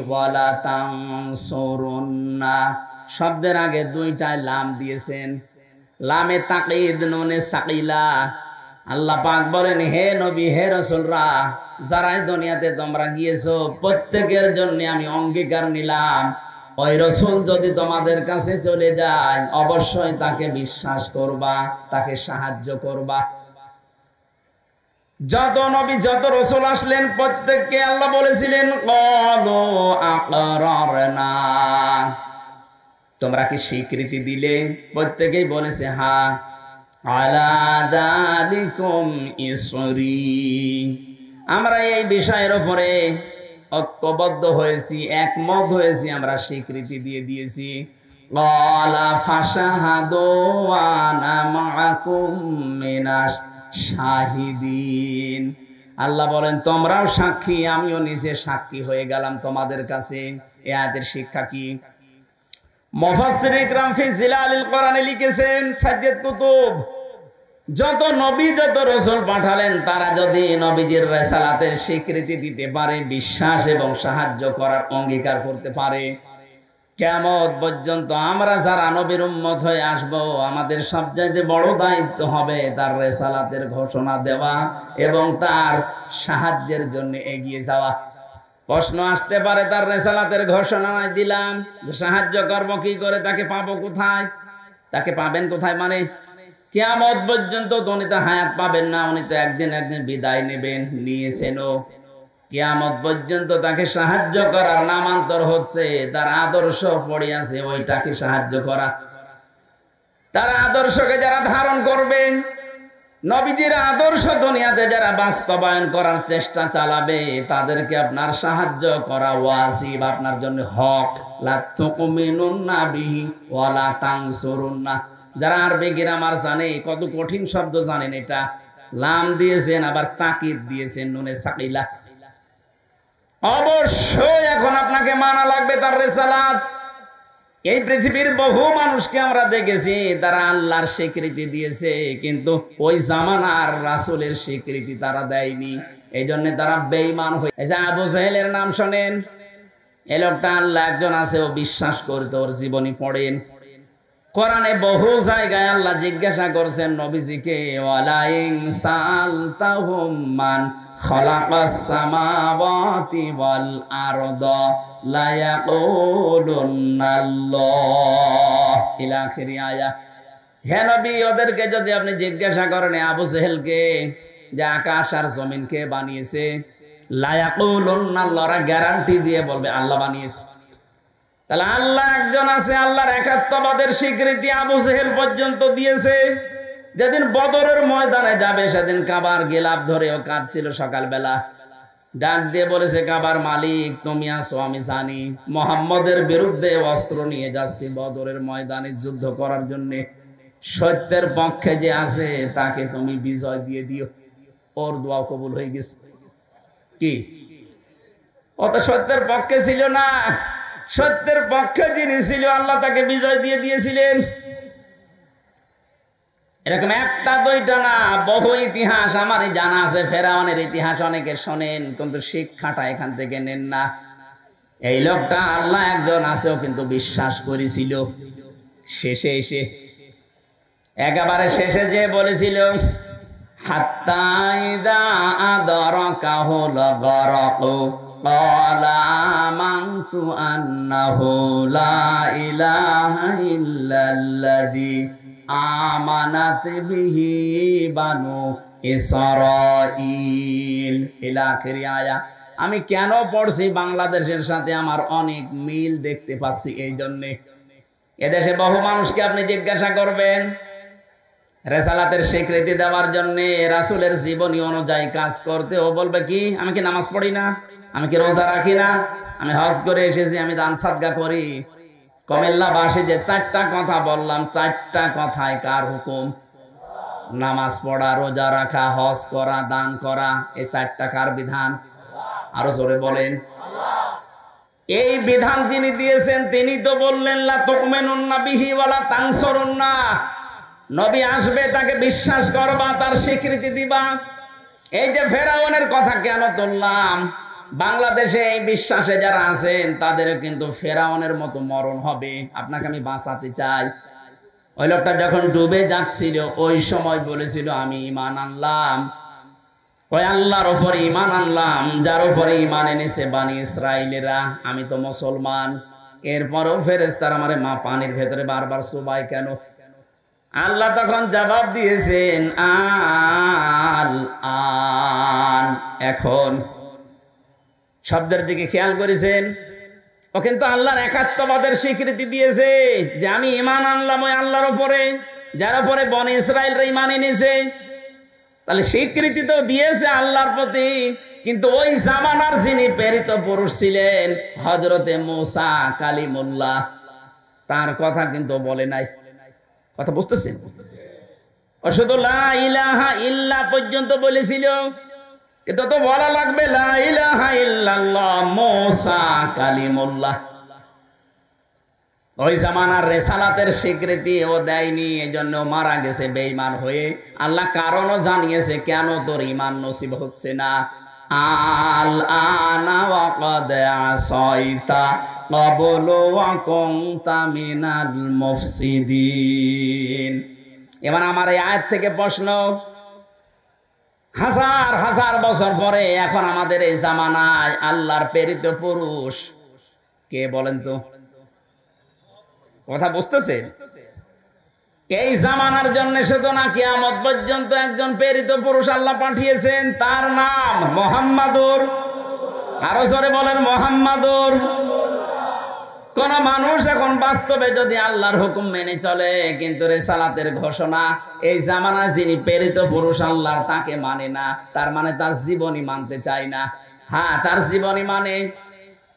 ওয়া লা তানসুরুন্না, শব্দের আগে দুইটাই লাম দিয়েছেন, লামে তাকিদ নুনে সাকিলা। আল্লাহ পাক বলেন হে নবী হে রাসূলরা, যারাই দুনিয়াতে তোমরা গিয়েছো প্রত্যেকের জন্য আমি অঙ্গীকার নিলাম, ওই রাসূল যদি তোমাদের কাছে চলে যায় অবশ্যই তাকে বিশ্বাস করবা, তাকে সাহায্য করবা। যত নবী যত রাসূল আসলেন প্রত্যেককে আল্লাহ বলেছিলেন ক্বালু আকরারনা, তোমরা কি স্বীকৃতি দিলে? প্রত্যেকেই বলেছে হ্যাঁ আলা যালিকুম ইসরি, আমরা এই বিষয়ের উপরে ঐক্যবদ্ধ হয়েছি, একমত হয়েছি, আমরা স্বীকৃতি দিয়ে দিয়েছি। ক্বালা ফাশহাদু ওয়া আনা মাআকুম মিনাশ শাহিদিন, আল্লাহ বলেন তোমরাও সাক্ষী, আমিও নিজে সাক্ষী হয়ে গেলাম তোমাদের কাছে। এই আয়াতের শিক্ষা কি? মুফাসসির ইকরাম ফি জিলালিল কোরআনে লিখেছেন, সাইয়্যিদ কুতুব যত নবী যত রাসূল পাঠালেন, তারা যদি নবীজির রিসালাতের স্বীকৃতি দিতে পারে, বিশ্বাস এবং সাহায্য করার অঙ্গীকার করতে পারে, কিয়ামত পর্যন্ত আমরা যারা নবীর উম্মত হয়ে আসব, আমাদের সবচেয়ে বড় দায়িত্ব হবে তার রিসালাতের ঘোষণা দেওয়া এবং তার সাহায্যের জন্য এগিয়ে যাওয়া। প্রশ্ন আসতে পারে, তার রিসালাতের ঘোষণা দিলাম, সাহায্য করব কি করে, তাকে পাবো কোথায়? তাকে পাবেন কোথায় মানে কিয়ামত পর্যন্ত তো উনি তো হায়াত পাবেন না, উনি তো একদিন বিদায় নেবেন, নিয়েছেনও। কিয়ামত পর্যন্ত তাকে সাহায্য করার নামান্তর হচ্ছে তার আদর্শ পড়ে আছে, ওইটাকে সাহায্য করা। তার আদর্শকে যারা ধারণ করবেন, নবীজির আদর্শ দুনিয়াতে যারা বাস্তবায়ন করার চেষ্টা চালাবে, তাদেরকে আপনার সাহায্য করা ওয়াজিব, আপনার জন্য হক। লা তুমিনুন্না বিহি ওয়া লা তানসুরুন্না। যারা আরবি গ্রামার জানে, কত কঠিন শব্দ জানেন, এটা লাম দিয়েছেন আবার তাকিদ দিয়েছেন নুনে সাকিলা। অবশ্যই এখন আপনাকে মানা লাগবে তার রিসালাত। এই পৃথিবীর বহু মানুষকে আমরা দেখেছি তারা আল্লাহর স্বীকৃতি দিয়েছে, কিন্তু ওই জামানার রাসূলের স্বীকৃতি তারা দেয়নি। এই জন্য তারা বেঈমান হয়ে, এই যে আবু জাহেলের নাম শোনেন, এই লোকটা আল্লাহ একজন আছে, ও বিশ্বাস করতো, ওর জীবনী পড়েন। কোরআনে বহু জায়গায় আল্লাহ জিজ্ঞাসা করছেন নবীজিকে, ওয়ালা ইন সালতাহুম মান খালাকাস সামাওয়াতি ওয়াল আরদা লা ইয়াকুলুনাল্লাহ ইলা আখিরি আয়া। হে নবী, ওদেরকে যদি আপনি জিজ্ঞাসা করেন আবু জেহেলকে যে আকাশ আর জমিন কে বানিয়েছে, লা ইয়াকুলুনাল্লাহ, ওরা গ্যারান্টি দিয়ে বলবে আল্লাহ বানিয়েছে। তাহলে আল্লাহ একজন আছে, আল্লাহর একাত্মবাদের স্বীকৃতি আবু জেহেল পর্যন্ত দিয়েছে। যেদিন বদরের ময়দানে যাবে, সেদিন কাবার গিলাফ ধরে ও কাঁদছিল সকালবেলা, ডাক দিয়ে বলেছে, কাবার মালিক তুমি আছো, আমি জানি মুহাম্মদের বিরুদ্ধে অস্ত্র নিয়ে যাচ্ছি বদরের ময়দানে যুদ্ধ করার জন্য। সত্যের পক্ষে যে আছে তাকে তুমি বিজয় দিয়ে দিও। ওর দোয়া কবুল হয়ে গেছে। কি ও তো সত্যের পক্ষে ছিল না, সত্যের পক্ষে যিনি ছিল আল্লাহ তাকে বিজয় দিয়ে দিয়েছিলেন। এরকম একটা দুইটা না, বহু ইতিহাস আমার জানা আছে। ফেরাউনের ইতিহাস অনেকে শোনেন, কিন্তু শিক্ষাটা এখান থেকে নেন না। এই লোকটা আল্লাহ একজন আছেও কিন্তু বিশ্বাস করেছিল। শেষে এসে একেবারে শেষে যে বলেছিল, হাত্তা ইযা আদরাকাহুল গরকু ক্বালা আমানতু আন্নাহু লা ইলাহা ইল্লাল্লাযী আমানাত বিহি বানু ইসরাঈল ইলা আখিরি আয়া। আমি কেন পড়ছি, বাংলাদেশের সাথে আমার অনেক মিল দেখতে পাচ্ছি। এই জন্যে এদেশে বহু মানুষকে আপনি জিজ্ঞাসা করবেন রেসালাতের স্বীকৃতি দেওয়ার জন্য, রাসূলের জীবনী অনুযায়ী কাজ করতে, ও বলবে কি, আমি কি নামাজ পড়ি না, আমি কি রোজা রাখি না, আমি হজ করে এসেছি, আমি দান সাদকা করি। কুমিল্লাবাসী যে চারটা কথা বললাম, চারটা কথায় কার হুকুম? নামাজ পড়া, রোজা রাখা, হজ করা, দান করা, এই চারটা কার বিধান? আরো জোরে বলেন। এই বিধান যিনি দিয়েছেন তিনি তো বললেন, লা তুমিনুন্না বিহি ওয়া লা তানসুরুন্না, নবী আসবে তাকে বিশ্বাস করবা, তার স্বীকৃতি দিবা। এই যে ফেরাউনের কথা কেন তুললাম, বাংলাদেশে এই বিশ্বাসে যারা আছেন তাদের কিন্তু ফেরাউনের মতো মরণ হবে। আপনাকে আমি বাঁচাতে চাই। ওই লোকটা যখন ডুবে যাচ্ছিল, ওই সময় বলেছিল, আমি ঈমান আনলাম, ওই আল্লাহর উপরে ঈমান আনলাম যার উপরে ঈমান এনেছে বনি ইসরাইলেরা, আমি তো মুসলমান। এরপরও ফেরেশতারা আমারে মা পানির ভেতরে বারবার চুবায় কেন? আল্লাহ তখন জবাব দিয়েছেন, আল আন, এখন। শব্দের দিকে খেয়াল করেছেন? ও কিন্তু আল্লাহর একাত্মবাদের স্বীকৃতি দিয়েছে যে আমি ঈমান আনলাম ওই আল্লাহর উপরে, যার উপরে বনি ইসরায়েলরা ঈমান এনেছে। তাহলে স্বীকৃতি তো দিয়েছে আল্লাহর প্রতি, কিন্তু ওই জামানার যিনি প্রেরিত পুরুষ ছিলেন হযরতে মূসা কালিমুল্লাহ, তার কথা কিন্তু বলে নাই। কথা বুঝতেছেন? শুধু লা ইলাহা ইল্লা পর্যন্ত বলেছিল, কিন্তু তো বলা লাগবে লা ইলাহা ইল্লাল্লাহ মূসা কালিমুল্লাহ। ওই জামানার রেসালাতের স্বীকৃতি ও দেয়নি, এজন্য মারা গেছে বেঈমান হয়ে। আল্লাহ কারণও জানিয়েছে কেন তোর ঈমান নসিব হচ্ছে না। আল আনা ওয়া ক্বাদ আসাইতা ক্বাবলু ওয়া কুনতা মিনাল মুফসিদিন। এবার আমার এই আয়াত থেকে প্রশ্ন, হাজার হাজার বছর পরে এখন আমাদের এই জামানায় আল্লাহর প্রেরিত পুরুষ কে বলেন তো? কথা বুঝতেছে? এই জামানার জন্য শুধু না কিয়ামত পর্যন্ত একজন প্রেরিত পুরুষ আল্লাহ পাঠিয়েছেন, তার নাম মুহাম্মাদুর। আরো জোরে বলেন মুহাম্মাদুর। কোন মানুষ এখন বাস্তবে যদি আল্লাহর হুকুম মেনে চলে কিন্তু রিসালাতের ঘোষণা এই জামানায় যিনি প্রেরিত পুরুষ আল্লাহর তাকে মানে না, তার মানে তার জীবনী মানতে চায় না। হ্যাঁ, তার জীবনী মানে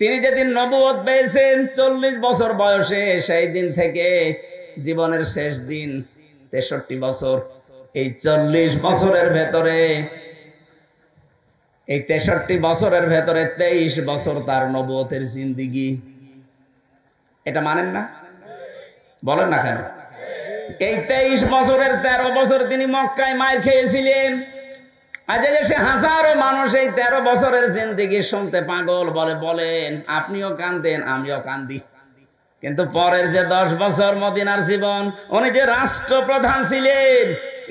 তিনি যেদিন নবুয়ত পেয়েছেন 40 বছর বয়সে, সেই দিন থেকে জীবনের শেষ দিন 63 বছর, এই 40 বছরের ভেতরে, এই 63 বছরের ভেতরে 23 বছর তার নবুয়তের জিন্দেগি। এটা মানেন না? বলেন না কেন? এই 23 বছরের 13 বছর তিনি মক্কায় মার খেয়েছিলেন। আজ দেশে হাজারো মানুষ এই 13 বছরের জিন্দেগি শুনতে পাগল। বলেন আপনিও কান্দেন, আমিও কান্দি। কিন্তু পরের যে 10 বছর মদিনার জীবন, উনি যে রাষ্ট্রপ্রধান ছিলেন,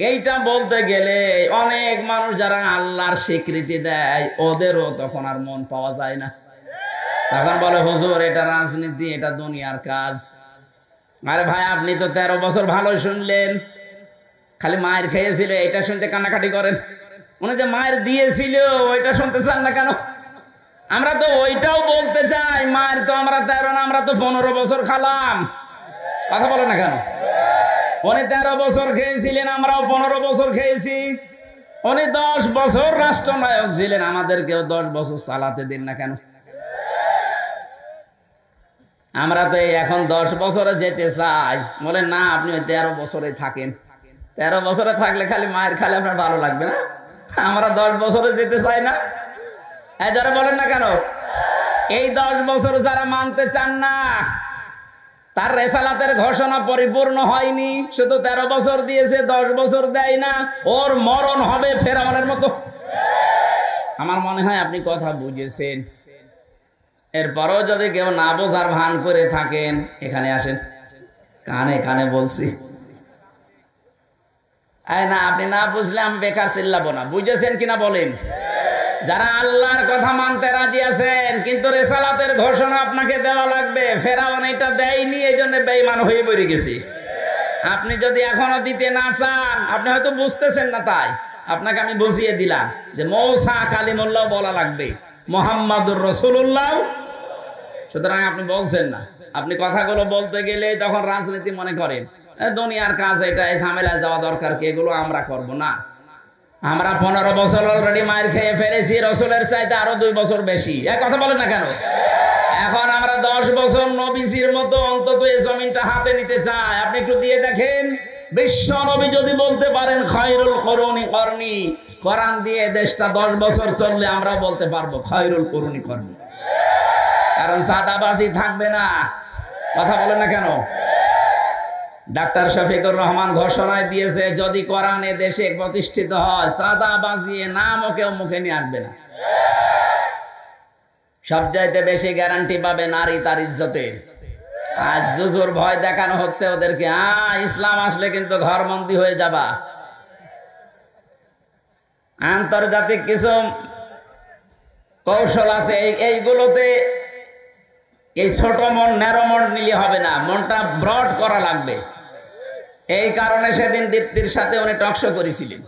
এইটা বলতে গেলে অনেক মানুষ যারা আল্লাহর স্বীকৃতি দেয় ওদেরও তখন আর মন পাওয়া যায় না। তখন বলে হুজুর এটা রাজনীতি, এটা দুনিয়ার কাজ। আরে ভাই, আপনি তো 13 বছর ভালো শুনলেন, খালি মায়ের খেয়েছিল এটা শুনতে কান্নাকাটি করেন। উনি যে মায়ের দিয়েছিল ওইটা শুনতে চান না কেন? আমরা তো ওইটাও বলতে চাই, মায়ের তো আমরা 13 না, আমরা তো 15 বছর খালাম। কথা বলে না কেন? উনি 13 বছর খেয়েছিলেন, আমরাও 15 বছর খেয়েছি। উনি 10 বছর রাষ্ট্রনায়ক ছিলেন, আমাদেরকেও 10 বছর চালাতে দিন না কেন? আমরা তো এখন 10 বছরে যেতে চাই। বলেন না, আপনি ওই 13 বছরে থাকেন। 13 বছরে থাকলে খালি মায়ের খালে আপনার ভালো লাগবে না? আমরা 10 বছরে যেতে চাই না। যারা বলেন না কেন? এই 10 বছর যারা মানতে চান না, তার রেসালাতের ঘোষণা পরিপূর্ণ হয়নি। শুধু 13 বছর দিয়েছে, 10 বছর দেয় না। ওর মরণ হবে ফেরাউনের মতো। আমার মনে হয় আপনি কথা বুঝেছেন। এরপরও যদি কেউ না বোঝার ভান করে থাকেন, এখানে আসেন, কানে কানে বলছি। না, আপনি না বুঝলে আমি বেকার চিল্লাবো না। বুঝেছেন কিনা বলেন? যারা আল্লাহর কথা মানতে রাজি আছেন কিন্তু রিসালাতের ঘোষণা আপনাকে দেওয়া লাগবে, ফেরাউন এটা দেয়নি, এই জন্য বেঈমান হয়ে পড়ে গেছে। আপনি যদি এখনো দিতে না চান, আপনি হয়তো বুঝতেছেন না, তাই আপনাকে আমি বুঝিয়ে দিলাম যে মূসা কালিমুল্লাহ বলা লাগবে, মুহাম্মাদুর রাসূলুল্লাহ। সুতরাং আপনি বলছেন না। আপনি কথাগুলো বলতে গেলে তখন রাজনীতি মনে করেন, দুনিয়ার কাজ এটা, এই ঝামেলায় যাওয়া দরকার কি, এগুলো আমরা করব না। আমরা 15 বছর অলরেডি মার খেয়ে ফেলেছি, রাসূলের চাইতে আরো 2 বছর বেশি। এক কথা বলেন না কেন? এখন আমরা 10 বছর নবীজির মতো অন্তত এই জমিনটা হাতে নিতে চাই। আপনি একটু দিয়ে দেখেন, বিশ্ব নবী যদি বলতে পারেন খায়রুল কুরুনি করনি, কোরআন দিয়ে দেশটা 10 বছর চললে আমরা বলতে পারবো খায়রুল কুরুনি করনি। কারণ সাদাবাজি থাকবে না। কথা বলেন না কেন? ডাক্তার শফিকুর রহমান ঘোষণায় দিয়েছে, যদি কোরআন এ দেশে প্রতিষ্ঠিত হয়, সাদাবাজি নামও কেউ মুখে নিয়ে আসবে না। সবচাইতে বেশি গ্যারান্টি পাবে নারী তার ইজ্জতের। আজ জুজুর ভয় দেখানো হচ্ছে ওদেরকে, ইসলাম আসলে কিন্তু ঘরবন্দি হয়ে যাবা। আন্তর্জাতিক কিছু কৌশল আছে, এইগুলোতে এই ছোট মন, ন্যারো মন নিলে হবে না, মনটা ব্রড করা লাগবে। এই কারণে সেদিন দীপ্তির সাথে উনি টকশো করেছিলেন,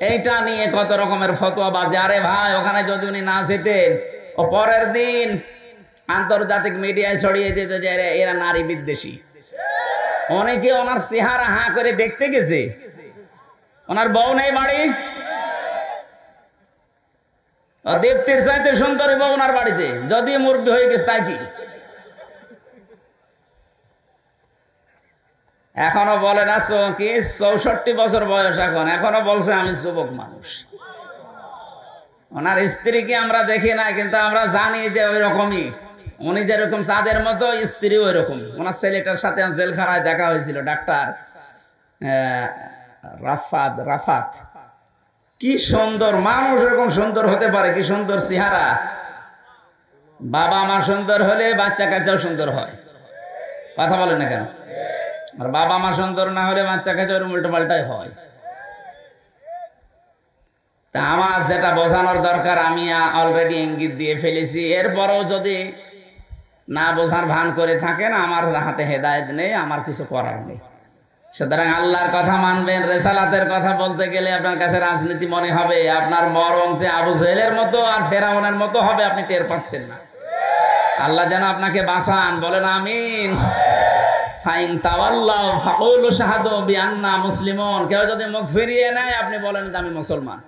এইটা নিয়ে কত রকমের ফতোয়া বাজে। আরে ভাই, ওখানে যদি উনি না যেতেন, ও পরের দিন আন্তর্জাতিক মিডিয়ায় ছড়িয়ে দিত যে এরা নারী বিদ্বেষী। অনেকে ওনার চেহারা হা করে দেখতে গেছে, ওনার বউ নেই বাড়ি, দেবতীর চাইতে সুন্দরী বউ ওনার বাড়িতে, যদি মুরব্বী হয়ে গেছে তাই কি। এখনো বলে না কি 64 বছর বয়স, এখনো বলছে আমি যুবক মানুষ। ওনার স্ত্রীকে আমরা দেখি না, কিন্তু আমরা জানি যে ওই রকমই, উনি যেরকম চাঁদের মতো, স্ত্রী ওই রকম। ওনার ছেলেটার সাথে জেলখানায় দেখা হয়েছিল, ডাক্তার রাফাত। কি সুন্দর মানুষ, এরকম সুন্দর হতে পারে, কি সুন্দর চেহারা। বাবা মা সুন্দর হলে বাচ্চা কাচ্চাও সুন্দর হয়, কথা বলে না কেন? আর বাবা মা সুন্দর না হলে বাচ্চা কাচ্চা উল্টো পাল্টাই হয়। তা আমার যেটা বোঝানোর দরকার আমি অলরেডি ইঙ্গিত দিয়ে ফেলেছি। এরপরও যদি না বোঝার ভান করে থাকেন, আমার হাতে হেদায়েত নেই, আমার কিছু করার নেই। সুতরাং আল্লাহর কথা মানবেন। রেসালাতের কথা বলতে গেলে আপনার কাছে রাজনীতি মনে হবে, আপনার মরণ যে আবু জেহেলের মতো আর ফেরাউনের মতো হবে, আপনি টের পাচ্ছেন না। আল্লাহ যেন আপনাকে বাঁচান, বলেন আমিন। ফাইন তাওয়াল্লাউ ফাকুলু শাহাদু বিআন্না মুসলিমুন। কেউ যদি মুখ ফিরিয়ে নেয়, আপনি বলেন যে আমি মুসলমান।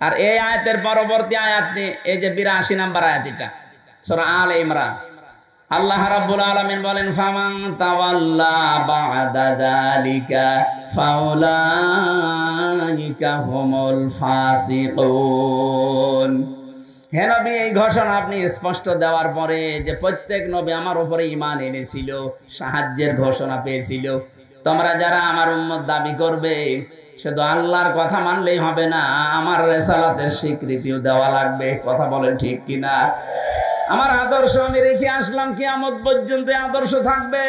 আর এই আয়াতের পরবর্তী আয়াত নিয়ে, এই যে 82 নম্বর আয়াত, এটা সূরা আলে ইমরান, আল্লাহ রাব্বুল আলামিন বলেন ফামান তাওয়াল্লা বা'দা যালিকা ফাউলাইকা হুমুল ফাসিকুন। হে নবী, এই ঘোষণা আপনি স্পষ্ট দেওয়ার পরে যে প্রত্যেক নবী আমার উপরে ঈমান এনেছিল, সাহায্যের ঘোষণা পেয়েছিল, তোমরা যারা আমার উম্মত দাবি করবে, শুধু আল্লাহর কথা মানলেই হবে না, আমার রিসালাতের স্বীকৃতিও দেওয়া লাগবে। কথা বলেন ঠিক কিনা? আমার আদর্শ আমি রেখে আসলাম, কিয়ামত পর্যন্ত আদর্শ থাকবে।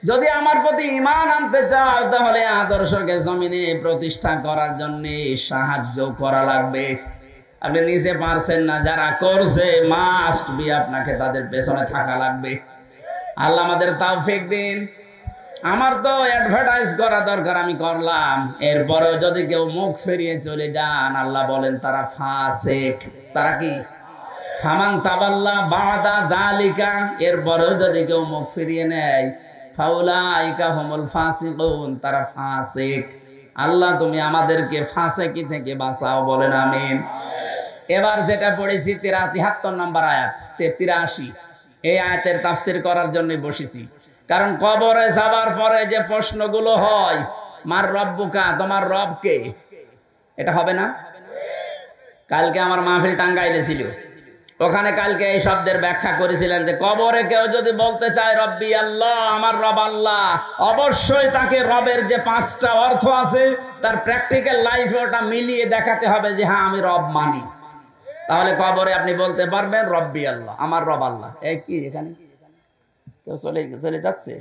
যদি আমার প্রতি ঈমান আনতে চাও, তাহলে আদর্শকে জমিনে প্রতিষ্ঠা করার জন্য সাহায্য করা লাগবে। আপনি নিজে পারছেন না, যারা করছে মাস্ট বি আপনাকে তাদের পেছনে থাকা লাগবে। আল্লাহ আমাদের তৌফিক দিন। আমার তো অ্যাডভার্টাইজ করা দরকার, আমি করলাম। এরপরেও যদি কেউ মুখ ফিরিয়ে চলে যান, আল্লাহ বলেন তারা ফাসিক। তারা কি? ফামান তাওয়াল্লা বা'দা যালিকা। এরপরেও যদি কেউ মুখ ফিরিয়ে নেয়, ফাউলাইকা হুমুল ফাসিকুন, তারা ফাসিক। আল্লাহ তুমি আমাদেরকে ফাসিকি থেকে বাঁচাও, বলেন আমিন। এবার যেটা পড়েছি 73 নম্বর আয়াত, 83, এই আয়াতের তাফসীর করার জন্য বসেছি। কারণ কবরে যাবার পরে যে প্রশ্নগুলো হয়, মার রব্বুকা, তোমার রব কে, এটা হবে না? কালকে আমার মাহফিল টাঙ্গাইলে ছিল, ওখানে কালকে এই শব্দের ব্যাখ্যা করেছিলেন যে কবরে কেউ যদি বলতে চায় রব্বি আল্লাহ, আমার রব আল্লাহ, অবশ্যই তাকে রবের যে 5টা অর্থ আছে তার প্র্যাকটিক্যাল লাইফে ওটা মিলিয়ে দেখাতে হবে যে হ্যাঁ আমি রব মানি। তাহলে কবরে আপনি বলতে পারবেন রব্বি আল্লাহ, আমার রব আল্লাহ। এই কি এখানে কেউ চলে যাচ্ছে,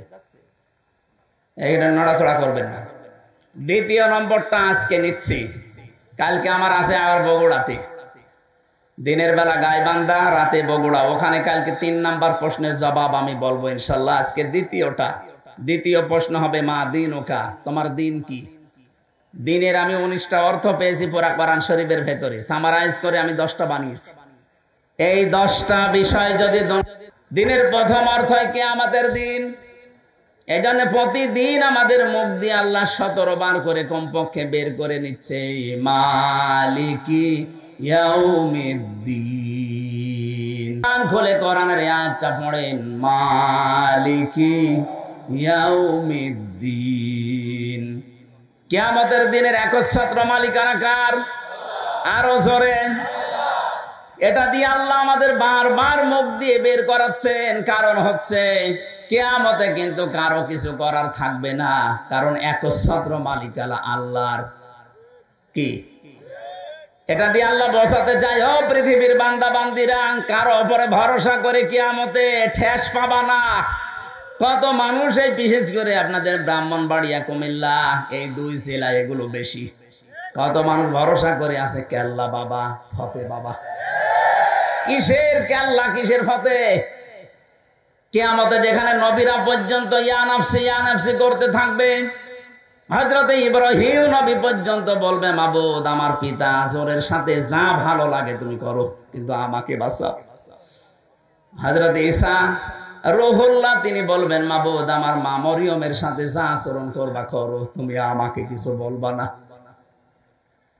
এইটা নড়াচড়া করবেন না। দ্বিতীয় নম্বরটা আজকে নিচ্ছি, কালকে আমার আছে আবার বগুড়াতে, দিনের বেলা গাইবান্ধা, রাতে বগুড়া। ওখানে কালকে 3 নাম্বার প্রশ্নের জবাব আমি বলবো ইনশাল্লাহ। আজকে দ্বিতীয় প্রশ্ন হবে মা দীনুকা, তোমার দিন কি? দিনের আমি 19টা অর্থ পেয়েছি পুরা কোরআন শরীফের ভেতরে, সামারাইজ করে আমি 10টা বানিয়েছি। এই 10টা বিষয় যদি, দিনের প্রথম অর্থ কি আমাদের দিন। এই জন্য প্রতিদিন আমাদের মুখ দিয়ে আল্লাহ 17 বার করে কমপক্ষে বের করে নিচ্ছে মালিকি ইয়াউমিদ্দিন। কান খুলে কোরআনের আয়াতটা পড়েন, মালিকি ইয়াউমিদ্দিন। কিয়ামতের দিনের একচ্ছত্র মালিকানা কার? আরো জোরে। এটা দিয়ে আল্লাহ আমাদের বারবার মুখ দিয়ে বের করাচ্ছেন, কারণ হচ্ছে কিয়ামতে কিন্তু কারো কিছু করার থাকবে না, কারণ একচ্ছত্র মালিকানা আল্লাহর। কি এটা দিয়ে আল্লাহ বসাতে চাই, ও পৃথিবীর বান্দা বান্দিরা, কারো উপরে ভরসা করে কিয়ামতে ঠেস পাবা না। কত মানুষ, এই বিশেষ করে আপনাদের ব্রাহ্মণবাড়িয়া, কুমিল্লা, এই 2 জেলা, এগুলো বেশি। কত মানুষ ভরসা করে আছে কেল্লা বাবা, ফতে বাবা। কিসের কেল্লা, কিসের ফতে? কিয়ামতে যেখানে নবীরা পর্যন্ত ইয়া নাফসি ইয়া নাফসি করতে থাকবে, হযরত ইব্রাহিম নবী পর্যন্ত বলবে মাবুদ আমার পিতা আজরের সাথে যা ভালো লাগে তুমি করো, কিন্তু আমাকে বাঁচাও। হযরত ঈসা রুহুল্লাহ তিনি বলবেন মাবুদ আমার মা মরিয়মের সাথে যা আচরণ করবা করো, তুমি আমাকে কিছু বলবা না।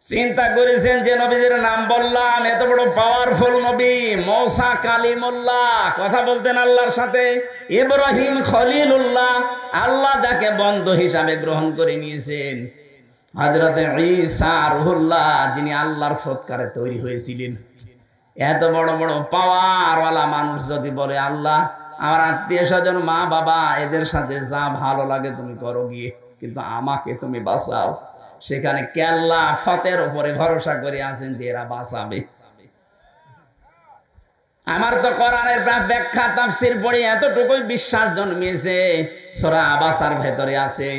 চিন্তা করেছেন যে নবীদের নাম বললাম, এত বড় পাওয়ারফুল নবী মূসা কালিমুল্লাহ, কথা বলতেন আল্লাহর সাথে। ইব্রাহিম খলিলুল্লাহ, আল্লাহ যাকে বন্ধু হিসাবে গ্রহণ করে নিয়েছেন। হযরতে ঈসা রুহুল্লাহ, যিনি আল্লাহর সৎকারে তৈরি হয়েছিলেন। এত বড় বড় পাওয়ারওয়ালা মানুষ যদি বলে আল্লাহ আমার আত্মীয় স্বজন মা বাবা এদের সাথে যা ভালো লাগে তুমি করো গিয়ে, কিন্তু আমাকে তুমি বাঁচাও, সেখানে কেল্লা ফতের উপরে ভরসা করে আছেন যে এরা বাঁচাবে। আমার তো কোরআনের ব্যাখ্যা তাফসীর পড়ে এতটুকুই বিশ্বাস জন্মিয়েছে, সূরা আবাসার ভেতরে আছে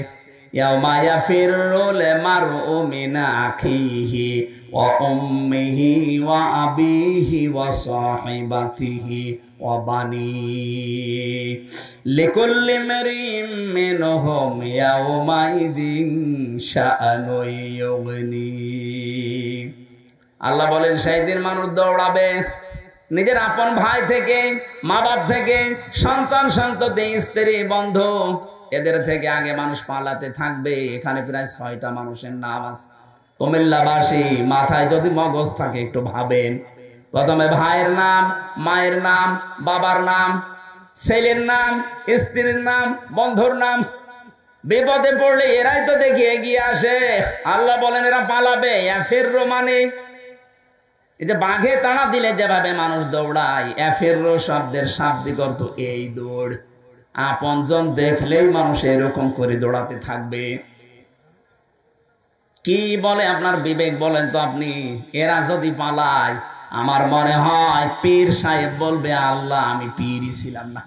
ইয়াউমা ইয়াফিরুল মারউ মিন আখিহি ওয়া উম্মিহি ওয়া আবিহি ওয়া সাহিবাতিহি ওয়া বানিহি লিকুল্লি ইমরিম মিনহুম ইয়াউমাইযিন শাআনু ইউগনি। আল্লাহ বলেন সেদিন মানুষ দৌড়াবে নিজের আপন ভাই থেকে, মা বাপ থেকে, সন্তান সন্ততি, স্ত্রী বন্ধু, এদের থেকে আগে মানুষ পালাতে থাকবে। এখানে প্রায় 6টা মানুষের নাম আছে। কুমিল্লাবাসী মাথায় যদি মগজ থাকে একটু ভাবেন, প্রথমে ভাইয়ের নাম, মায়ের নাম, বাবার নাম, ছেলের নাম, স্ত্রীর নাম, বন্ধুর নাম। বিপদে পড়লে এরাই তো দেখি এগিয়ে আসে। আল্লাহ বলেন এরা পালাবে। এফেররো মানে এই যে বাঘে তাড়া দিলে যেভাবে মানুষ দৌড়ায়, এফেররো শব্দের শাব্দিক অর্থ এই দৌড়। আপনজন দেখলেই মানুষ এরকম করে দৌড়াতে থাকবে। কি বলে আপনার বিবেক বলেন তো আপনি? এরা যদি পালায়, আমার মনে হয় পীর সাহেব বলবে আল্লাহ আমি পীরই ছিলাম না।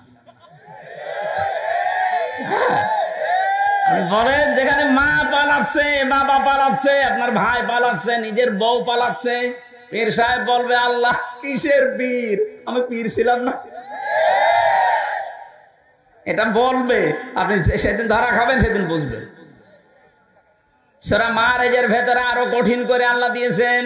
আপনি বলেন যেখানে মা পালাচ্ছে, বাবা পালাচ্ছে, আপনার ভাই পালাচ্ছে, নিজের বউ পালাচ্ছে, পীর সাহেব বলবে আল্লাহ কিসের পীর, আমি পীর ছিলাম না। এটা বলবে, আপনি সেদিন ধরা খাবেন, সেদিন বুঝবেন। সূরা মাআরিজের ভেতরে আরো কঠিন করে আল্লাহ দিয়েছেন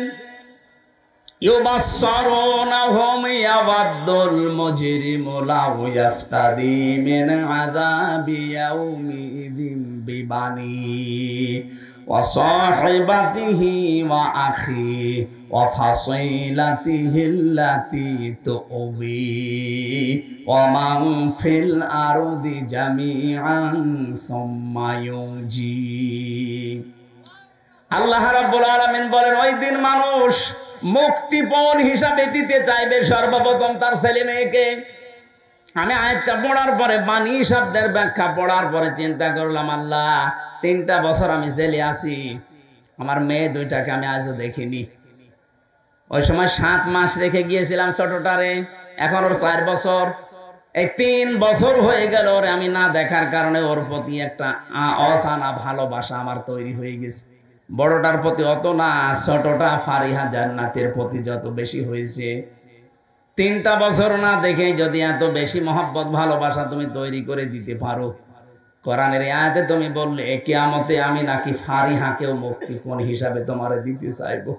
ইউবাসসারুনাহুম ইয়াওয়াদ্দুল মুজরিমু লাউ ইয়াফতাদি মিন আযাবি ইয়াউমিযিন বিবানি ওয়া সাহিবাতিহি ওয়া আখি ওয়া ফাসিলাতিহি আল্লাতী তুবি ওয়া মান ফিল আরদি জামিআন সুম্মা ইউজি। আল্লাহ রাব্বুল আলামিন বলেন ওই দিন মানুষ মুক্তিপণ হিসাবে দিতে চাইবে সর্বপ্রথম তার ছেলে মেয়েকে। আমি আয়াতটা পড়ার পরে বাণী শব্দের ব্যাখ্যা পড়ার পরে চিন্তা করলাম আল্লাহ 3টা বছর আমি জেলে আছি, আমার মেয়ে 2টাকে আমি আজও দেখিনি। ওই সময় 7 মাস রেখে গিয়েছিলাম ছোটটারে, এখন ওর 4 বছর। এই 3 বছর হয়ে গেল ওরে আমি না দেখার কারণে ওর প্রতি একটা অজানা ভালোবাসা আমার তৈরি হয়ে গেছে। বড়টার প্রতি অত না, ছোটটা ফারিহা জান্নাতের প্রতি যত বেশি হয়েছে। 3টা বছর না দেখে যদি এত বেশি মহব্বত ভালোবাসা তুমি তৈরি করে দিতে পারো, কোরআনের আয়াতে তুমি বললে কিয়ামতে আমি নাকি ফারিহাকেও মুক্তিপণ হিসাবে তোমারে দিতে চাইবো।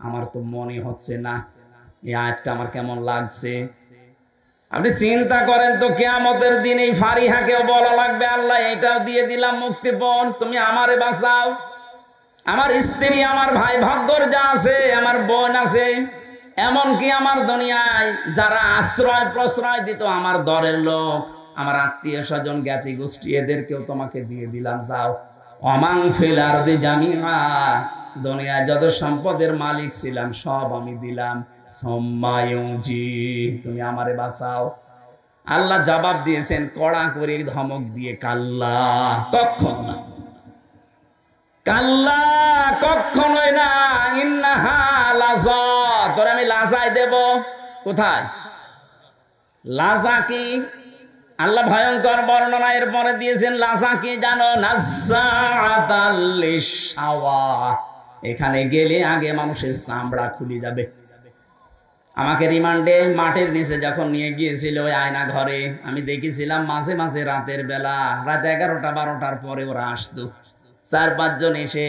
আমার তো মনে হচ্ছে না, এই আয়াতটা আমার কেমন লাগছে। আপনি চিন্তা করেন তো, কিয়ামতের দিন এই ফারিহাকেও বলা লাগবে আল্লাহ এটাও দিয়ে দিলাম মুক্তিপণ, তুমি আমারে বাঁচাও। আমার স্ত্রী, আমার ভাই ভাগ্যর যা আছে, আমার বোন আছে, এমনকি আমার দুনিয়ায় যারা আশ্রয় প্রশ্রয় দিত আমার দরের লোক, আমার আত্মীয় স্বজন, জ্ঞাতি গোষ্ঠী, এদেরকেও তোমাকে দিয়ে দিলাম, যাও। ওমান ফিল আরদি জামিআ, দুনিয়ায় যত সম্পদের মালিক ছিলাম সব আমি দিলাম। সুম্মা ইউজি, তুমি আমারে বাঁচাও। আল্লাহ জবাব দিয়েছেন কড়া করে ধমক দিয়ে, কাল্লা, কখনো না, কাল্লা কখনোই না, ইন্নাহা লাযা, তোরে আমি লাজায় দেব। কোথায় লাজা? কি আল্লাহ ভয়ঙ্কর বর্ণনা এরপরে দিয়েছেন। লাজা কি জানো? নাযাআতাল লিশাওয়া, এখানে গেলে আগে মানুষের চামড়া খুলে যাবে। আমাকে রিমান্ডে মাঠের নিচে যখন নিয়ে গিয়েছিল ওই আয়না ঘরে, আমি দেখেছিলাম মাঝে মাঝে রাতের বেলা, রাত 11টা 12টার পরে ওরা আসতো, 4-5 জন এসে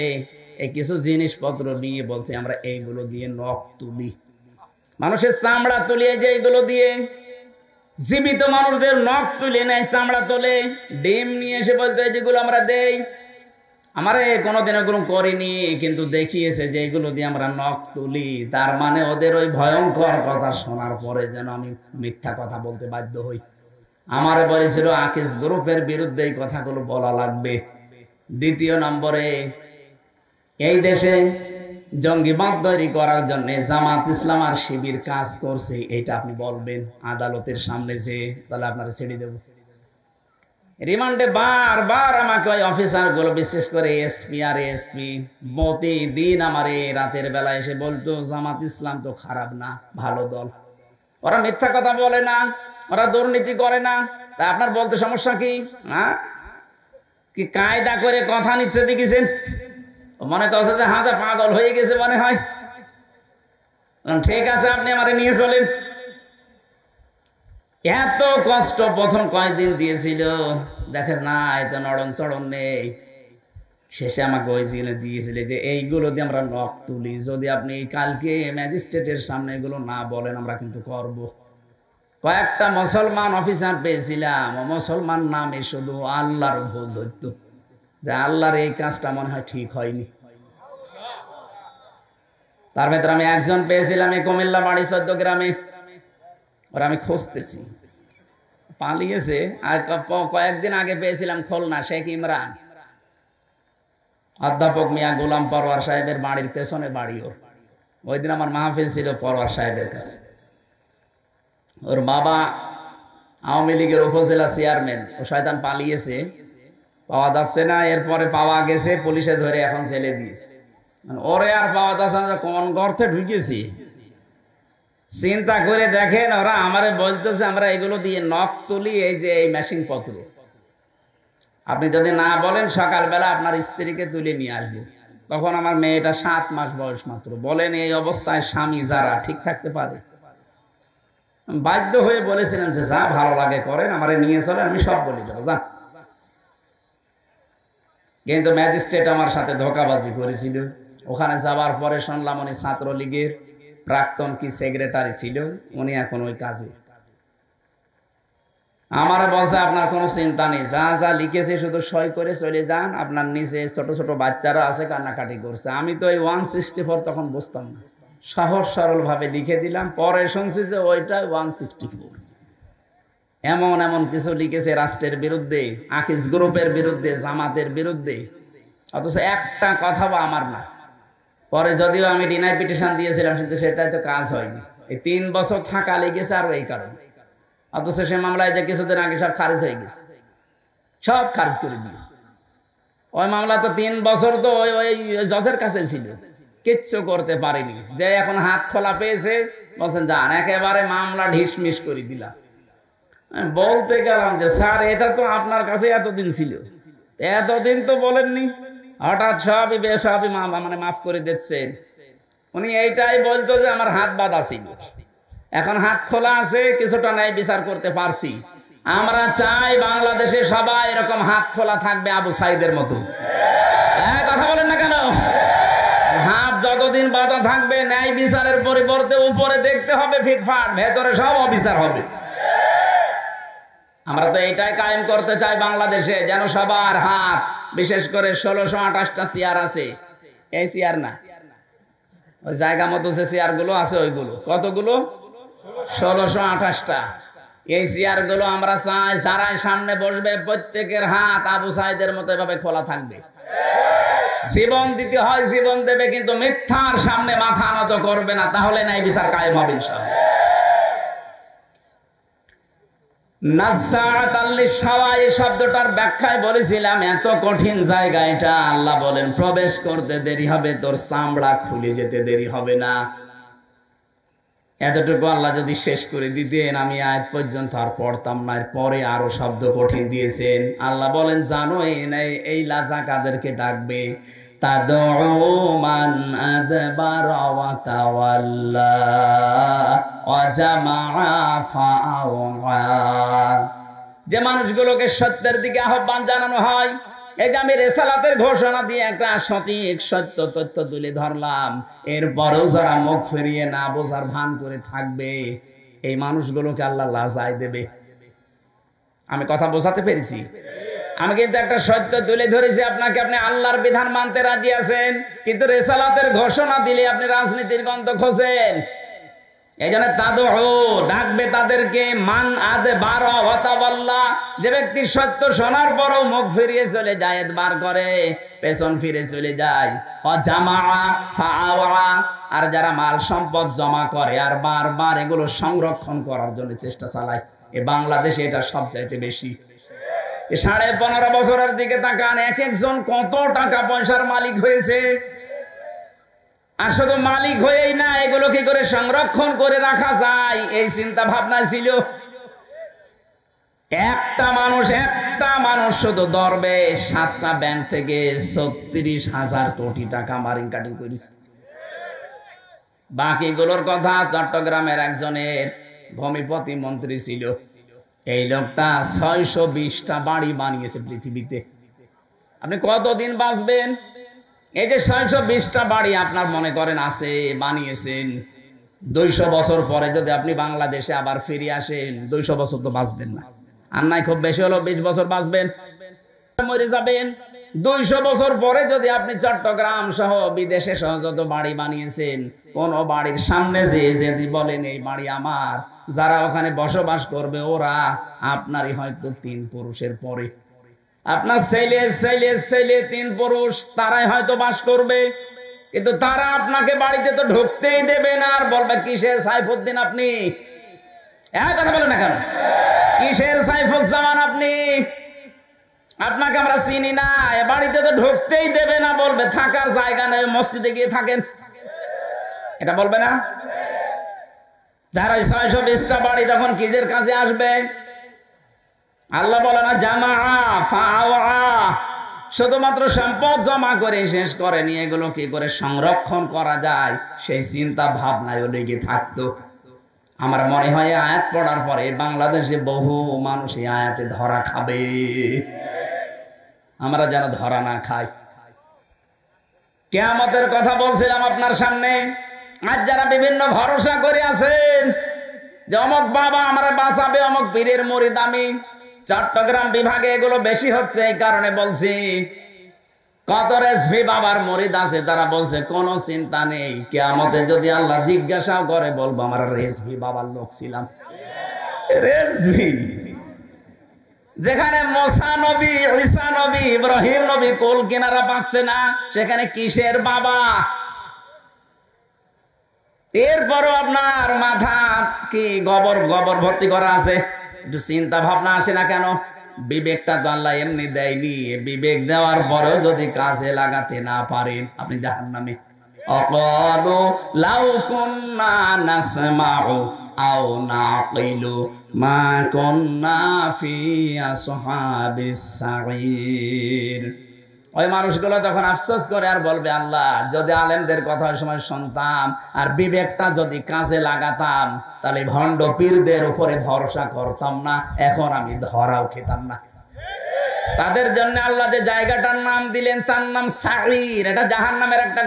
কিছু জিনিসপত্র নিয়ে বলছে আমরা এইগুলো দিয়ে নখ তুলি, মানুষের চামড়া তুলিয়ে যে এইগুলো দিয়ে। জীবিত মানুষদের নখ তুলে নেয়, চামড়া তোলে, ডিম নিয়ে এসে বলতো যেগুলো আমরা দেই। আমারে কোনোদিন এগুলো করিনি, কিন্তু দেখিয়েছে যে এগুলো দিয়ে আমরা নখ তুলি। তার মানে ওদের ওই ভয়ঙ্কর কথা শোনার পরে যেন আমি মিথ্যা কথা বলতে বাধ্য হই। আমারে বলেছিল আকিস গ্রুপের বিরুদ্ধে এই কথাগুলো বলা লাগবে। দ্বিতীয় নম্বরে, এই দেশে জঙ্গিবাদ তৈরি করার জন্য জামাত ইসলাম আর শিবির কাজ করছে, এটা আপনি বলবেন আদালতের সামনে, যে তাহলে আপনারা ছেড়ে দেব। রিমান্ডে বারবার আমাকে ওই অফিসার গুলো, বিশেষ করে এসপি আর এসপি, প্রতিদিন আমার রাতের বেলা এসে বলতো জামাত ইসলাম তো খারাপ না, ভালো দল, ওরা মিথ্যা কথা বলে না, ওরা দুর্নীতি করে না, তা আপনার বলতে সমস্যা কি? হ্যাঁ, কি কায়দা করে কথা নিচ্ছে দেখেছেন? মনে করছে যে হাজা পাগল হয়ে গেছে মনে হয়। ঠিক আছে, আপনি আমারে নিয়ে চলেন। এত কষ্ট প্রথম কয়েকদিন দিয়েছিল, দেখেন না এত নড়ন চড়ন নেই। শেষে আমাকে ওই জিনে দিয়েছিল যে এইগুলো দিয়ে আমরা নখ তুলি, যদি আপনি কালকে ম্যাজিস্ট্রেটের সামনে এগুলো না বলেন আমরা কিন্তু করব। কয়েকটা মুসলমান অফিসার পেয়েছিলাম, মুসলমান নামে শুধু আল্লাহর ভুল ধরত, যে আল্লাহর এই কাজটা মনে হয় ঠিক হয়নি। তার ভেতরে আমি একজন পেয়েছিলাম এই কুমিল্লা বাড়ি 14 গ্রামে, ওরা আমি খুঁজতেছি, পালিয়েছে। আর কয়েকদিন আগে পেয়েছিলাম খুলনা শেখ ইমরান, অধ্যাপক মিয়া গোলাম পরওয়ার সাহেবের বাড়ির পেছনে বাড়ি ওর। ওই দিন আমার মাহফিল ছিল পরওয়ার সাহেবের কাছে। ওর বাবা আওয়ামী লীগের উপজেলা চেয়ারম্যান, ও শয়তান পালিয়েছে, পাওয়া যাচ্ছে না। এরপরে পাওয়া গেছে, পুলিশে ধরে এখন জেলে দিয়েছে। ওরে আর পাওয়া যাচ্ছে না, কোন গর্তে ঢুকেছি। চিন্তা করে দেখেন, ওরা আমারে বলতেছে আমরা এগুলো দিয়ে নখ তুলি, এই যে এই মেশিন পত্র, আপনি যদি না বলেন সকালবেলা আপনার স্ত্রীকে তুলে নিয়ে আসবো। তখন আমার মেয়েটা 7 মাস বয়স মাত্র। বলেন এই অবস্থায় স্বামী যারা ঠিক থাকতে পারে? বাধ্য হয়ে বলেছিলাম যে যা ভালো লাগে করেন, আমারে নিয়ে চলেন, আমি সব বলে দেবো, যান। কিন্তু ম্যাজিস্ট্রেট আমার সাথে ধোঁকাবাজি করেছিল। ওখানে যাওয়ার পরে শুনলাম উনি ছাত্রলীগের প্রাক্তন কি সেক্রেটারি ছিল, উনি এখন ওই কাজে। আমার বলছে আপনার কোনো চিন্তা নেই, যা যা লিখেছে শুধু সই করে চলে যান, আপনার নিচে ছোট ছোট বাচ্চারা আছে কান্নাকাটি করছে। আমি তো এই 164 তখন বুঝতাম না, সহজ সরল ভাবে লিখে দিলাম। পরে শুনছি যে ওইটা 164। এমন এমন কিছু লিখেছে রাষ্ট্রের বিরুদ্ধে, আকিস গ্রুপের বিরুদ্ধে, জামাতের বিরুদ্ধে, অথচ একটা কথা বা আমার না। পরে যদিও আমি ডিনাই পিটিশন দিয়েছিলাম, কিন্তু সেটাই তো কাজ হয়নি। এই 3 বছর থাকা লেগেছে আর এই কারণে। অথচ সে মামলায় যে কিছুদিন আগে সব খারিজ হয়ে গেছে, সব খারিজ করে দিয়েছে। ওই মামলা তো 3 বছর তো ওই জজের কাছে ছিল, কিচ্ছু করতে পারেনি। যে এখন হাত খোলা পেয়েছে, বলছেন যান, একেবারে মামলা ঢিসমিস করে দিলাম। বলতে গেলাম যে স্যার এটা তো আপনার কাছে এতদিন ছিল, এতদিন তো বলেননি, হঠাৎ সবই বেসবই মানে মাফ করে দিচ্ছেন। উনি এইটাই বলতো যে আমার হাত বাঁধা ছিল, এখন হাত খোলা আছে, কিছুটা ন্যায় বিচার করতে পারছি। আমরা চাই বাংলাদেশে সবাই এরকম হাত খোলা থাকবে, আবু সাইদের মতো। কথা বলেন না কেন? হাত যতদিন বাঁধা থাকবে, ন্যায় বিচারের পরিবর্তে উপরে দেখতে হবে ফিটফাট, ভেতরে সব অবিচার হবে। আমরা তো এটাই কায়েম করতে চাই বাংলাদেশে, যেন সবার হাত, বিশেষ করে 1628টা চেয়ার আছে, এই চেয়ার না, ওই জায়গা মতো যে চেয়ার গুলো আছে ওইগুলো, কতগুলো? 1628টা। এই চেয়ার গুলো আমরা চাই যারাই সামনে বসবে প্রত্যেকের হাত আবু সাইদের মতো এভাবে খোলা থাকবে। জীবন দিতে হয় জীবন দেবে, কিন্তু মিথ্যার সামনে মাথা নত করবে না, তাহলে নাই বিচার কায়েম হবে ইনশাআল্লাহ। নাজ্জাআত আল-লিশ-শাওয়া এই শব্দটার ব্যাখ্যায় বলেছিলাম এত কঠিন জায়গা এটা। আল্লাহ বলেন প্রবেশ করতে দেরি হবে, তোর চামড়া খুলে যেতে দেরি হবে না। এতটুকু আল্লাহ যদি শেষ করে দিতেন, আমি আয়াত পর্যন্ত আর পড়তাম না। এরপরে আরো শব্দ কঠিন দিয়েছেন। আল্লাহ বলেন জানো এই লাজা কাদেরকে ডাকবে? তাদউ মান আদবারা ওয়া তাওয়াল্লা ওয়া জামাআ ফাআওয়া। যে মানুষগুলোকে সত্যের দিকে আহ্বান জানানো হয়, এই যে আমি রিসালাতের ঘোষণা দিয়ে একটা সঠিক সত্য তথ্য তুলে ধরলাম, এরপরেও যারা মুখ ফিরিয়ে না বোঝার ভান করে থাকবে, এই মানুষগুলোকে আল্লাহ লাজায় দেবে। আমি কথা বোঝাতে পেরেছি? আমি কিন্তু একটা সত্য তুলে ধরেছি আপনাকে। আপনি আল্লাহর বিধান মানতে রাজি আছেন, কিন্তু রিসালাতের ঘোষণা দিলে আপনি রাজনীতির গন্ধ খোঁজেন। এই জন্য ডাকবে তাদেরকে, মান আদে বারা ওয়া তাওয়াল্লা, যে ব্যক্তি সত্য শোনার পরও মুখ ফিরিয়ে চলে যায়, বার করে, পেছন ফিরে চলে যায়। ওয়া জামা ফাআওয়া, আর যারা মাল সম্পদ জমা করে আর বারবার এগুলো সংরক্ষণ করার জন্য চেষ্টা চালায়। এই বাংলাদেশে এটা সবচাইতে বেশি। 15.5 বছরের দিকে তাকান, এক একজন কত টাকা পয়সার মালিক হয়েছে। আর শুধু মালিক হয়েই না, এগুলো কি করে সংরক্ষণ করে রাখা যায় এই চিন্তা ভাবনা ছিল। একটা মানুষ শুধু দরবেশ 7টা ব্যাংক থেকে 36,000 কোটি টাকা মারিং কাটিং করেছে। বাকিগুলোর কথা চট্টগ্রামের একজনের ভূমিপতি মন্ত্রী ছিল। এই লোকটা 620টা বাড়ি বানিয়েছে পৃথিবীতে। আপনি কতদিন বাঁচবেন? এই যে 620টা বাড়ি আপনার মনে করেন আছে, বানিয়েছেন, 200 বছর পরে যদি আপনি বাংলাদেশে আবার ফিরে আসেন, 200 বছর তো বাঁচবেন না। আর নাই খুব বেশি হলো 20 বছর বাঁচবেন, মরে যাবেন। 200 বছর পরে যদি আপনি চট্টগ্রাম সহ বিদেশে সহ যত বাড়ি বানিয়েছেন, কোন বাড়ির সামনে যে যদি বলেন এই বাড়ি আমার, যারা ওখানে বসবাস করবে ওরা আপনারই হয়তো 3 পুরুষের পরে। আপনার ছেলে 3 পুরুষ, তারাই হয়তো বাস করবে, কিন্তু তারা আপনাকে বাড়িতে তো ঢুকতেই দেবে না। আর বলবে কিসের সাইফুদ্দিন আপনি? কথা বলেন না কেন? কিসের সাইফুজ্জামান আপনি? আপনাকে আমরা চিনি না, এ বাড়িতে তো ঢুকতেই দেবে না। বলবে থাকার জায়গা নেই, মসজিদে গিয়ে থাকেন। এটা বলবে না? যারা 620টা বাড়ি যখন কিজের কাছে আসবে, আল্লাহ বলে না জামা ফাআওয়া, শুধুমাত্র সম্পদ জমা করে শেষ করেনি, এগুলো কি করে সংরক্ষণ করা যায় সেই চিন্তা ভাবনায় লেগে থাকতো। আমার মনে হয় আয়াত পড়ার পরে বাংলাদেশে বহু মানুষ এই আয়াতে ধরা খাবে। আমরা যেন ধরা না খাই। কিয়ামতের কথা বলছিলাম আপনার সামনে। আজ যারা বিভিন্ন ভরসা করে আছেন যে অমুক বাবা আমরা বাঁচাবে, অমুক পীরের মুরিদ আমি, চট্টগ্রাম বিভাগে এগুলো বেশি হচ্ছে, এই কারণে বলছি। কত রেজভি বাবার মুরিদ আছে, তারা বলছে কোনো চিন্তা নেই, কিয়ামতে যদি আল্লাহ জিজ্ঞাসা করে বলবো আমরা রেজভি বাবার লোক ছিলাম। রেজভি, যেখানে মুসা নবী, ঈসা নবী, ইব্রাহিম নবী কুল কিনারা পাচ্ছে না, সেখানে কিসের বাবা? এরপরও আপনার মাথা কি গোবর ভর্তি করা আছে? একটু চিন্তা ভাবনা আসে না কেন? বিবেকটা তো আল্লাহ এমনি দেয়নি। বিবেক দেওয়ার পরেও যদি কাজে লাগাতে না পারেন, আপনি জাহান্নামে। অকালু লাউ কুন্না নাসমাউ আও নাকিলু মা কুন্না ফি আসহাবিস সাঈর। ওই মানুষগুলো তখন আফসোস করে আর বলবে, আল্লাহ যদি আলেমদের কথা ওই সময় শুনতাম আর বিবেকটা যদি কাজে লাগাতাম, তাহলে ভণ্ড পীরদের উপরে ভরসা করতাম না, এখন আমি ধরাও খেতাম না। তাদের জন্য আল্লাহ যে জায়গাটার নাম দিলেন তার নাম সাঈর। এটা জাহান্নামের একটা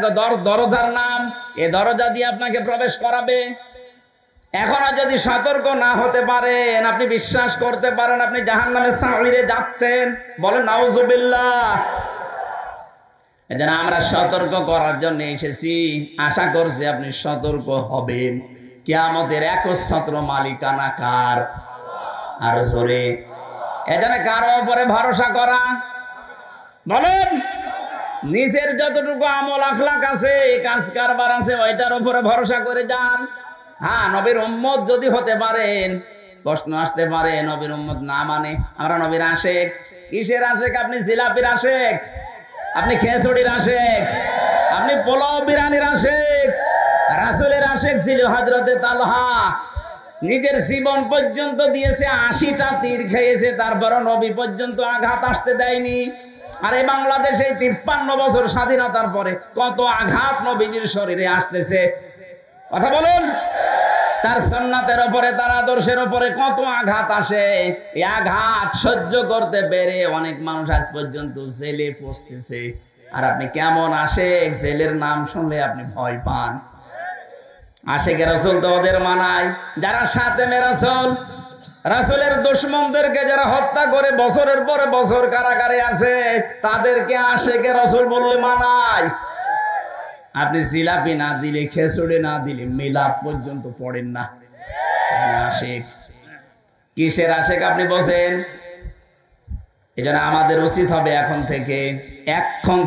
দরজার নাম। এই দরজা দিয়ে আপনাকে প্রবেশ করাবে। এখনো যদি সতর্ক না হতে পারেন, আপনি বিশ্বাস করতে পারেন আপনি জাহান্নামের সাঈরে যাচ্ছেন, বলেন নাউজুবিল্লাহ। এজন্য আমরা সতর্ক করার জন্য এসেছি। আশা করছি আপনি সতর্ক হবেন। কিয়ামতের একচ্ছত্র মালিকানা কার? আর জোরে। এজন্য কারো উপরে ভরসা করা, বলেন নিজের যতটুকু আমল আখলাক আছে, কাজ কারবার আছে, ওইটার উপরে ভরসা করে যান। হ্যাঁ, নবীর উম্মত যদি হতে পারেন, প্রশ্ন আসতে পারে নবীর উম্মত না মানে আমরা নবীর আশেক। কিসের আশেক? আপনি জিলাপির আশেক, আপনি খেচুড়ির আশেক, আপনি পোলাও বিরিয়ানির আশেক। রাসূলের আশেক ছিল হযরতে তালহা। নিজের জীবন পর্যন্ত দিয়েছে, 80টা তীর খেয়েছে, তারপরও নবী পর্যন্ত আঘাত আসতে দেয়নি। আর এই বাংলাদেশে 53 বছর স্বাধীনতার পরে কত আঘাত নবীজির শরীরে আসতেছে, কথা বলুন। তার সুন্নাতের উপরে, তার আদর্শের উপরে কত আঘাত আসে। এই আঘাত সহ্য করতে পেরে অনেক মানুষ আজ পর্যন্ত জেলে পৌঁছতেছে। আর আপনি কেমন আশেক, জেলের নাম শুনলে আপনি ভয় পান। আশিকে রাসূল তো ওদের মানায়, যারা সাতেমে রাসূল, রাসূলের দুশমনদেরকে যারা হত্যা করে বছরের পরে বছর কারাগারে আছে, তাদেরকে আশিকে রাসূল বললে মানায়। আপনি জিলাপি না দিলে, খেচুড়ি না দিলে মিলাদ পর্যন্ত পড়েন না। আশিক কিসের আশিক আপনি বলেন? এজন্য আমাদের উচিত হবে এখন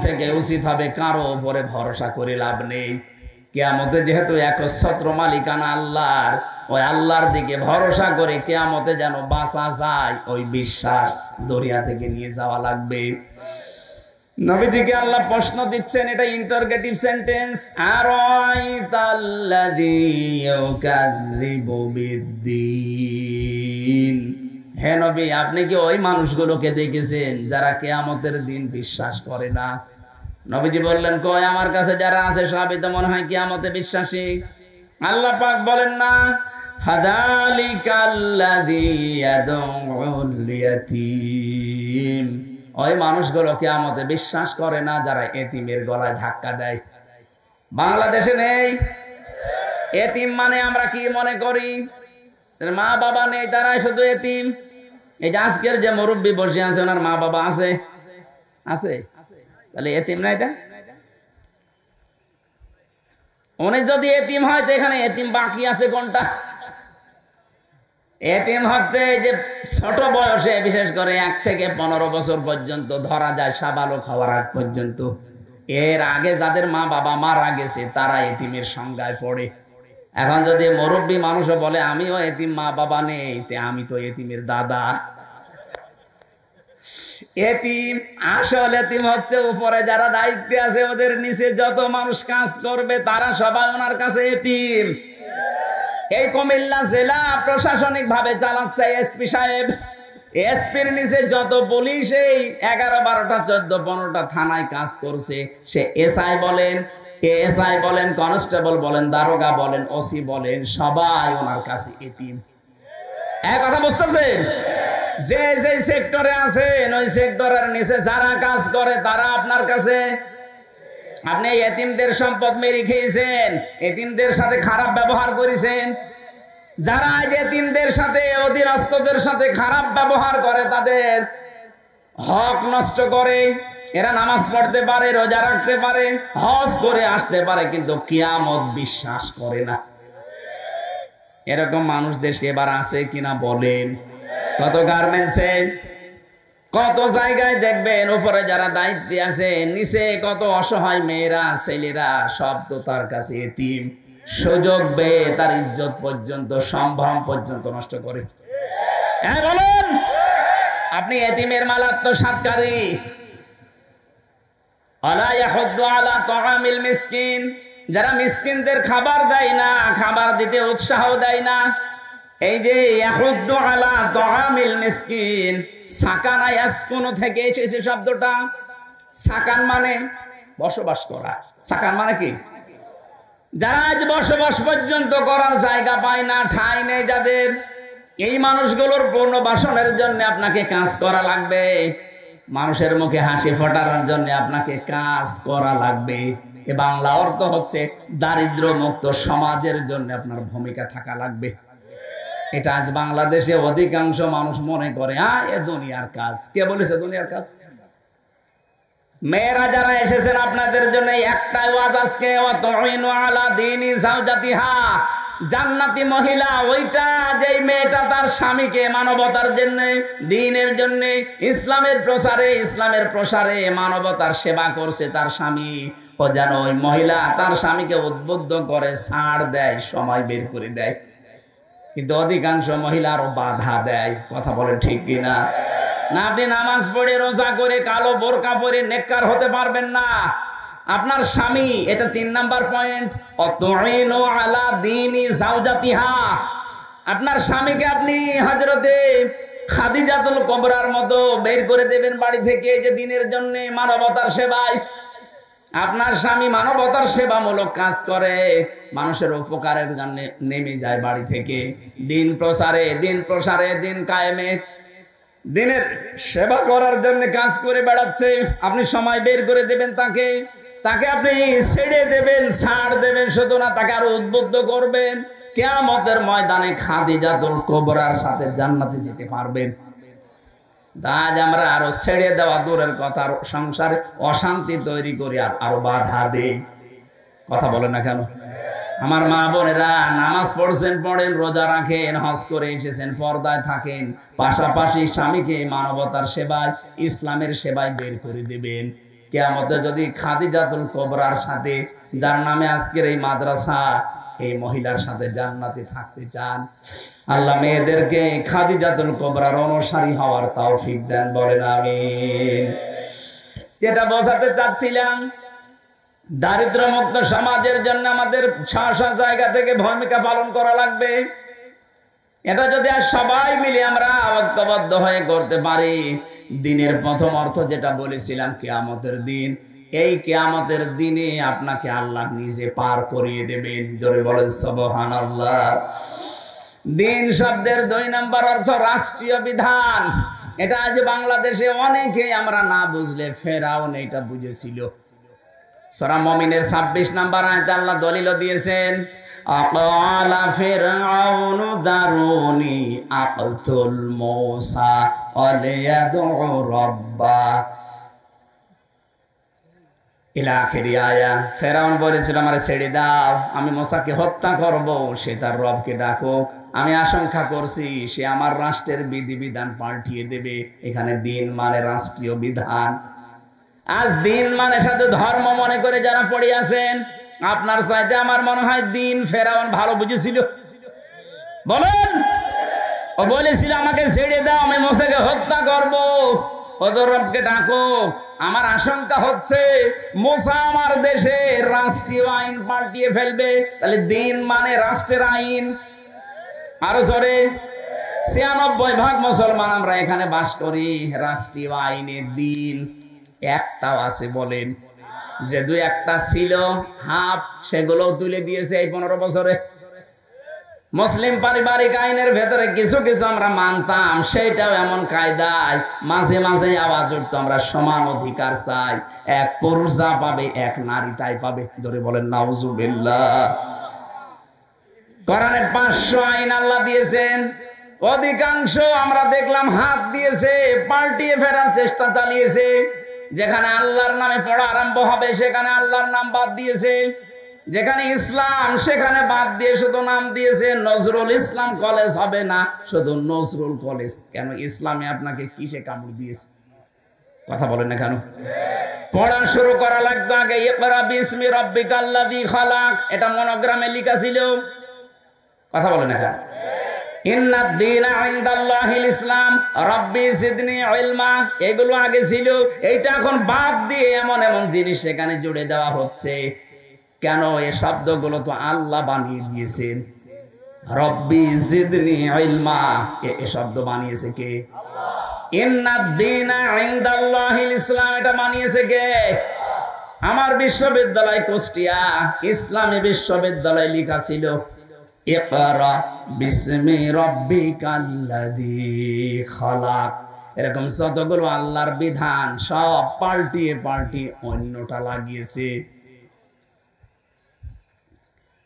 থেকে উচিত হবে কারো উপরে ভরসা করে লাভ নেই। কিয়ামতে যেহেতু একচ্ছত্র মালিকানা আল্লাহর, ওই আল্লাহর দিকে ভরসা করে কিয়ামতে যেন বাঁচা যায়, ওই বিশ্বাস দরিয়া থেকে নিয়ে যাওয়া লাগবে। নবীজিকে আল্লাহ প্রশ্ন দিচ্ছেন, এটা ইন্টারগেটিভ সেন্টেন্স। আরাইতাল্লাযী ইউকাযযিবু বিদ্দীন, হে নবী আপনি কি ওই মানুষগুলোকে দেখেছেন যারা কিয়ামতের দিন বিশ্বাস করে না? নবীজি বললেন, কই আমার কাছে যারা আছে সবই তো মনে হয় কিয়ামতে বিশ্বাসী। আল্লাহ পাক বলেন না, ফাযালিকাল্লাযী ইয়াদউল ইয়াতীম, ওই মানুষগুলো কিয়ামতে বিশ্বাস করে না যারা এতিমের গলায় ধাক্কা দেয়। বাংলাদেশে নেই এতিম মানে আমরা কি মনে করি? মা বাবা নেই, তারাই শুধু এতিম। এই যে আজকের যে মুরব্বী বসে আছে, ওনার মা বাবা আছে? আছে? তাহলে এতিম না এটা? উনি যদি এতিম হয় তো এখানে এতিম বাকি আছে কোনটা? এতিম হচ্ছে যে ছোট বয়সে, বিশেষ করে 1 থেকে 15 বছর পর্যন্ত ধরা যায়, সাবালক হওয়ার আগ পর্যন্ত। এর আগে যাদের মা বাবা মারা গেছে তারা এতিমের সংজ্ঞায় পড়ে। এখন যদি মুরব্বী মানুষও বলে আমিও এতিম, মা বাবা নেই, আমি তো এতিমের দাদা। এতিম আসল এতিম হচ্ছে উপরে যারা দায়িত্বে আছে, ওদের নিচে যত মানুষ কাজ করবে তারা সবাই ওনার কাছে এতিম। এই কুমিল্লা জেলা প্রশাসনিক ভাবে চালাচ্ছে এসপি সাহেব। এসপির নিচে যত পুলিশ এই 11, 12টা, 14, 15টা থানায় কাজ করছে, সে এসআই বলেন, এএসআই বলেন, কনস্টেবল বলেন, দারোগা বলেন, ওসি বলেন, সবাই ওনার কাছে এতিম। এক কথা বুঝতেছেন? যে যে সেক্টরে আছেন ওই সেক্টরের নিচে যারা কাজ করে তারা আপনার কাছে। আপনি এতিমদের সম্পদ মেরে খেয়েছেন, এতিমদের সাথে খারাপ ব্যবহার করেছেন। যারা এতিমদের সাথে, অধীনস্থদের সাথে খারাপ ব্যবহার করে, তাদের হক নষ্ট করে, এরা নামাজ পড়তে পারে, রোজা রাখতে পারে, হজ করে আসতে পারে, কিন্তু কিয়ামত বিশ্বাস করে না। এরকম মানুষ দেশে এবার আছে কিনা বলেন? কত গার্মেন্টসে, কত জায়গায় দেখবেন উপরে যারা দায়িত্বে আছে, নিচে কত অসহায় মেয়েরা, ছেলেরা, সব তো তার কাছে এতিম। সুযোগ পেয়ে তার ইজ্জত পর্যন্ত, সম্ভ্রম পর্যন্ত নষ্ট করে। বলেন আপনি এতিমের মালাত্মসাৎকারী। আলা ইয়াহুদ্দু আলা তাআমিল মিসকিন, যারা মিসকিনদের খাবার দেয় না, খাবার দিতে উৎসাহ দেয় না। এই যে ইয়াহুদ্দু আলা তাআমিল মিসকিন, সাকানা ইয়াসকুনু থেকে এসেছে শব্দটা। সাকান মানে বসবাস করা। সাকান মানে কি? যারা আজ বসবাস পর্যন্ত করার জায়গা পায় না, ঠাঁই নেই যাদের, এই মানুষগুলোর পুনর্বাসনের জন্য আপনাকে কাজ করা লাগবে। মানুষের মুখে হাসি ফোটানোর জন্য আপনাকে কাজ করা লাগবে। এ বাংলা অর্থ হচ্ছে দারিদ্র মুক্ত সমাজের জন্য আপনার ভূমিকা থাকা লাগবে। এটা আজ বাংলাদেশে অধিকাংশ মানুষ মনে করে এ দুনিয়ার কাজ। কে বলেছে দুনিয়ার কাজ? মেয়েরা যারা এসেছেন আপনাদের জন্য একটাই ওয়াজ আজকে, ওয়াতুইনু আলা দীনি যাওজাতিহা, জান্নাতি মহিলা ওইটা যেই মেয়েটা তার স্বামীকে মানবতার জন্য, দ্বীনের জন্য, ইসলামের প্রসারে মানবতার সেবা করছে তার স্বামী, ও যেন ওই মহিলা তার স্বামীকে উদ্বুদ্ধ করে, ছাড় দেয়, সময় বের করে দেয়। কিন্তু অধিকাংশ মহিলা আরো বাধা দেয়। কথা বলেন ঠিক কিনা? না, আপনি নামাজ পড়ে, রোজা করে, কালো বোরকা পরে নেককার হতে পারবেন না। আপনার স্বামী, এটা 3 নাম্বার পয়েন্ট, অতুইনু আলা দীনি যাওজাতিহা। আপনার স্বামীকে আপনি হযরতে খাদিজাতুল কুবরার মতো বের করে দেবেন বাড়ি থেকে, যে দিনের জন্য, মানবতার সেবায়। আপনার স্বামী মানবতার সেবামূলক কাজ করে, মানুষের উপকারের জন্য নেমে যায় বাড়ি থেকে, দিন প্রসারে, দিন কায়েমে, দিনের সেবা করার জন্য কাজ করে বেড়াচ্ছে। আপনি সময় বের করে দেবেন তাকে। তাকে আপনি ছেড়ে দেবেন, ছাড় দেবেন, শুধু না তাকে আরো উদ্বুদ্ধ করবেন। কিয়ামতের ময়দানে খাদিজাতুল কুবরার সাথে জান্নাতে যেতে পারবেন। আজ আমরা আরো ছেড়ে দেওয়া দূরের কথা, সংসারে অশান্তি তৈরি করি, আর আরো বাধা দেই। কথা বলেন না কেন? আমার মা বোনেরা নামাজ পড়ছেন, পড়েন, রোজা রাখেন, হজ করে এসেছেন, পর্দায় থাকেন, পাশাপাশি স্বামীকে মানবতার সেবায়, ইসলামের সেবায় বের করে দেবেন। কিয়ামতে যদি খাদিজাতুল কুবরার সাথে, যার নামে আজকের এই মাদ্রাসা, এই মহিলার সাথে জান্নাতে থাকতে চান, আল্লাহ মেয়েদেরকে খাদিজাতুল কুবরার অনুসারী হওয়ার তৌফিক দেন, বলেন আমিন। এটা বোঝাতে চাচ্ছিলাম, দারিদ্র্যমুক্ত সমাজের জন্য আমাদের জায়গা থেকে ভূমিকা পালন করা লাগবে। এটা যদি আর সবাই মিলে আমরা ঐক্যবদ্ধ হয়ে করতে পারি, দিনের প্রথম অর্থ যেটা বলেছিলাম, কিয়ামতের দিন, এই কিয়ামতের দিনে আপনাকে আল্লাহ নিজে পার করিয়ে দেবেন। জোরে বলেন সুবহানাল্লাহ। দিন শব্দের 2 নম্বর অর্থ রাষ্ট্রীয় বিধান। এটা আজ বাংলাদেশে অনেকে আমরা না বুঝলে ফেরাউন এটা বুঝেছিল। সূরা মুমিনের 26 নম্বর আয়াতে আল্লাহ দলিল দিয়েছেন, আকালা ফিরআউনু দারুনি আকতুল মূসা ওয়ালিয়াদউ রাব্বা ইলা আখিরি আয়া। ফেরাউন বলেছিল, আমারে ছেড়ে দাও, আমি মূসাকে হত্যা করব, সে তার রবকে ডাকুক। আমি আশঙ্কা করছি সে আমার রাষ্ট্রের বিধিবিধান পাল্টিয়ে দেবে। এখানে দিন মানে রাষ্ট্রীয় বিধান। আজ দিন মানে সাথে ধর্ম মনে করে যারা পড়ে আছেন, আপনার চাইতে আমার মনে হয় দিন ফেরাউন ভালো বুঝেছিল। বলেন, ও বলেছিল আমাকে ছেড়ে দাও, আমি মূসাকে হত্যা করব, ওদের রবকে ডাকো। আমার আশঙ্কা হচ্ছে মূসা আমার দেশে রাষ্ট্রীয় আইন পাল্টিয়ে ফেলবে। তাহলে দিন মানে রাষ্ট্রের আইন। আরো জোরে, 96% মুসলমান আমরা এখানে বাস করি, রাষ্ট্রীয় আইনে দিন একটাও আছে বলেন? যে 2-1টা ছিল হাফ, সেগুলো তুলে দিয়েছে এই 15 বছরে। মুসলিম পারিবারিক আইনের ভেতরে কিছু কিছু আমরা মানতাম, সেটাও এমন কায়দায় মাঝে মাঝে আওয়াজ উঠতো, আমরা সমান অধিকার চাই, এক পুরুষ যা পাবে এক নারী তাই পাবে। জোরে বলেন নাউজুবিল্লাহ। কোরআনে 500 আইন আল্লাহ দিয়েছেন, অধিকাংশ আমরা দেখলাম হাত দিয়েছে, পাল্টিয়ে ফেরার চেষ্টা চালিয়েছে। যেখানে আল্লাহর নামে পড়া আরম্ভ হবে সেখানে আল্লাহর নাম বাদ দিয়েছে, যেখানে ইসলাম সেখানে বাদ দিয়ে শুধু নাম দিয়েছে নজরুল ইসলাম কলেজ হবে না, শুধু নজরুল কলেজ। কেন? ইসলামে আপনাকে কিসে কামড় দিয়েছে? কথা বলেন না কেন? পড়া শুরু করা লাগবে আগে, ইকরা বিসমি রাব্বিকাল্লাযী খালাক, এটা মনোগ্রামে লেখা ছিল। কথা বলেন না কেন? ইন্নাদ দীনা ইনদাল্লাহিল ইসলাম রাব্বি জিদনি ইলমা, এগুলো আগে ছিল, এইটা এখন বাদ দিয়ে এমন এমন জিনিস সেখানে জুড়ে দেওয়া হচ্ছে। কেন? এই শব্দগুলো তো আল্লাহ বানিয়ে দিয়েছেন। রব্বি জিদনি ইলমা, এই শব্দ বানিয়েছে কে? আল্লাহ। ইন্নাদ দীনা ইনদাল্লাহিল ইসলাম, এটা বানিয়েছে কে? আমার বিশ্ববিদ্যালয় কুষ্টিয়া ইসলামী বিশ্ববিদ্যালয় লেখা ছিল ইকরা বিসমি রাব্বিকাল্লাযী খালাক। এরকম যতগুলো আল্লাহর বিধান সব পাল্টিয়ে পাল্টিয়ে অন্যটা লাগিয়েছে।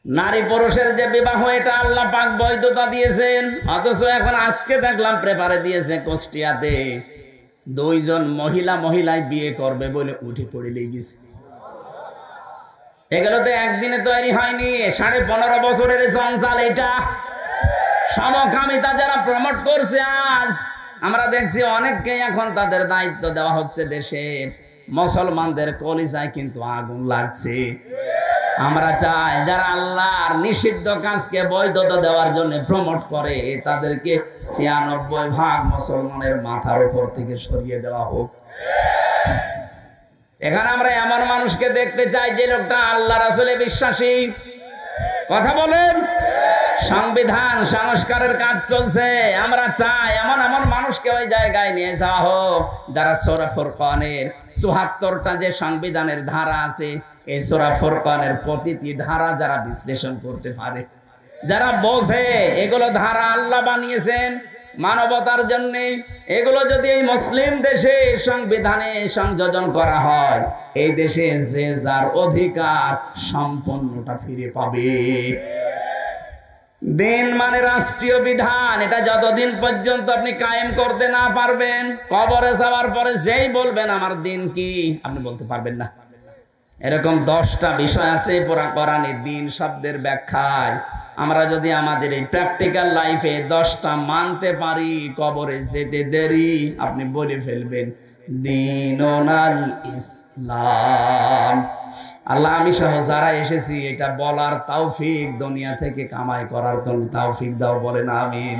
নারী পুরুষের যে বিবাহ, এটা আল্লাহ পাক বৈধতা দিয়েছেন, অথচ এখন আজকে দেখলাম পেপারে দিয়েছে কুষ্টিয়াতে 2 জন মহিলাই বিয়ে করবে বলে উঠে পড়ে লেগেছে। এগুলো তো একদিনে তৈরি হয়নি, 15.5 বছরের জঞ্জাল এটা। সমকামিতা যারা প্রমোট করছে, আজ আমরা দেখছি অনেককে এখন তাদের দায়িত্ব দেওয়া হচ্ছে দেশের। মুসলমানদের কলিজায় কিন্তু আগুন লাগছে। আমরা চাই যারা আল্লাহর নিষিদ্ধ কাজকে বৈধতা দেওয়ার জন্য প্রমোট করে, তাদেরকে 96% মুসলমানের মাথার উপর থেকে সরিয়ে দেওয়া হোক। এখানে আমরা এমন মানুষকে দেখতে চাই যে লোকটা আল্লাহ রাসূলে বিশ্বাসী। কথা বলেন, সংবিধান সংস্কারের কাজ চলছে, আমরা চাই এমন এমন মানুষকে ওই জায়গায় নিয়ে যাওয়া হোক যারা সূরা ফুরকানের ৭৪টা যে সংবিধানের ধারা আছে, এই সূরা ফুরকানের প্রতিটি ধারা যারা বিশ্লেষণ করতে পারে, যারা বোঝে এগুলো ধারা আল্লাহ বানিয়েছেন, মানবতার জন্য। এগুলো যদি এই মুসলিম দেশে সংবিধানে সংযোজন করা হয়, এই দেশে যে যার অধিকার সম্পূর্ণটা ফিরে পাবে। দিন মানে রাষ্ট্রীয় বিধান, এটা যতদিন পর্যন্ত আপনি কায়েম করতে না পারবেন, কবরে যাওয়ার পরে যেই বলবেন আমার দিন কি, আপনি বলতে পারবেন না। এরকম 10টা বিষয় আছে কোরআনে দিন শব্দের ব্যাখ্যায়। আমরা যদি আমাদের এই প্র্যাকটিক্যাল লাইফে 10টা মানতে পারি, কবরে যেতে দেরি, আপনি বলে ফেলবেন দীনুল ইসলাম। আল্লাহ আমি সহ যারা এসেছি এটা বলার তৌফিক দুনিয়া থেকে কামাই করার তৌফিক দাও, বলেন আমিন।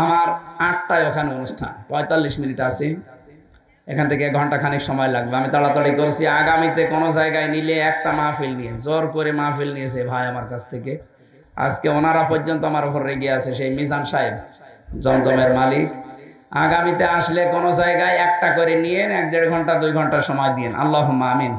আমার 8টায় ওখানে অনুষ্ঠান, 45 মিনিট আছে, এখান থেকে 1 ঘন্টা খানিক সময় লাগবে। আমি তাড়াতাড়ি করছি। আগামীতে কোনো জায়গায় নিলে একটা মাহফিল নিয়ে, জোর করে মাহফিল নিয়েছে ভাই আমার কাছ থেকে। আজকে ওনারা পর্যন্ত আমার উপর রেগে আছে, সেই মিজান সাহেব জমজমের মালিক। আগামীতে আসলে কোনো জায়গায় একটা করে নিয়ে 1-1.5 ঘন্টা 2 ঘন্টা সময় দিন। আল্লাহুম্মা আমিন।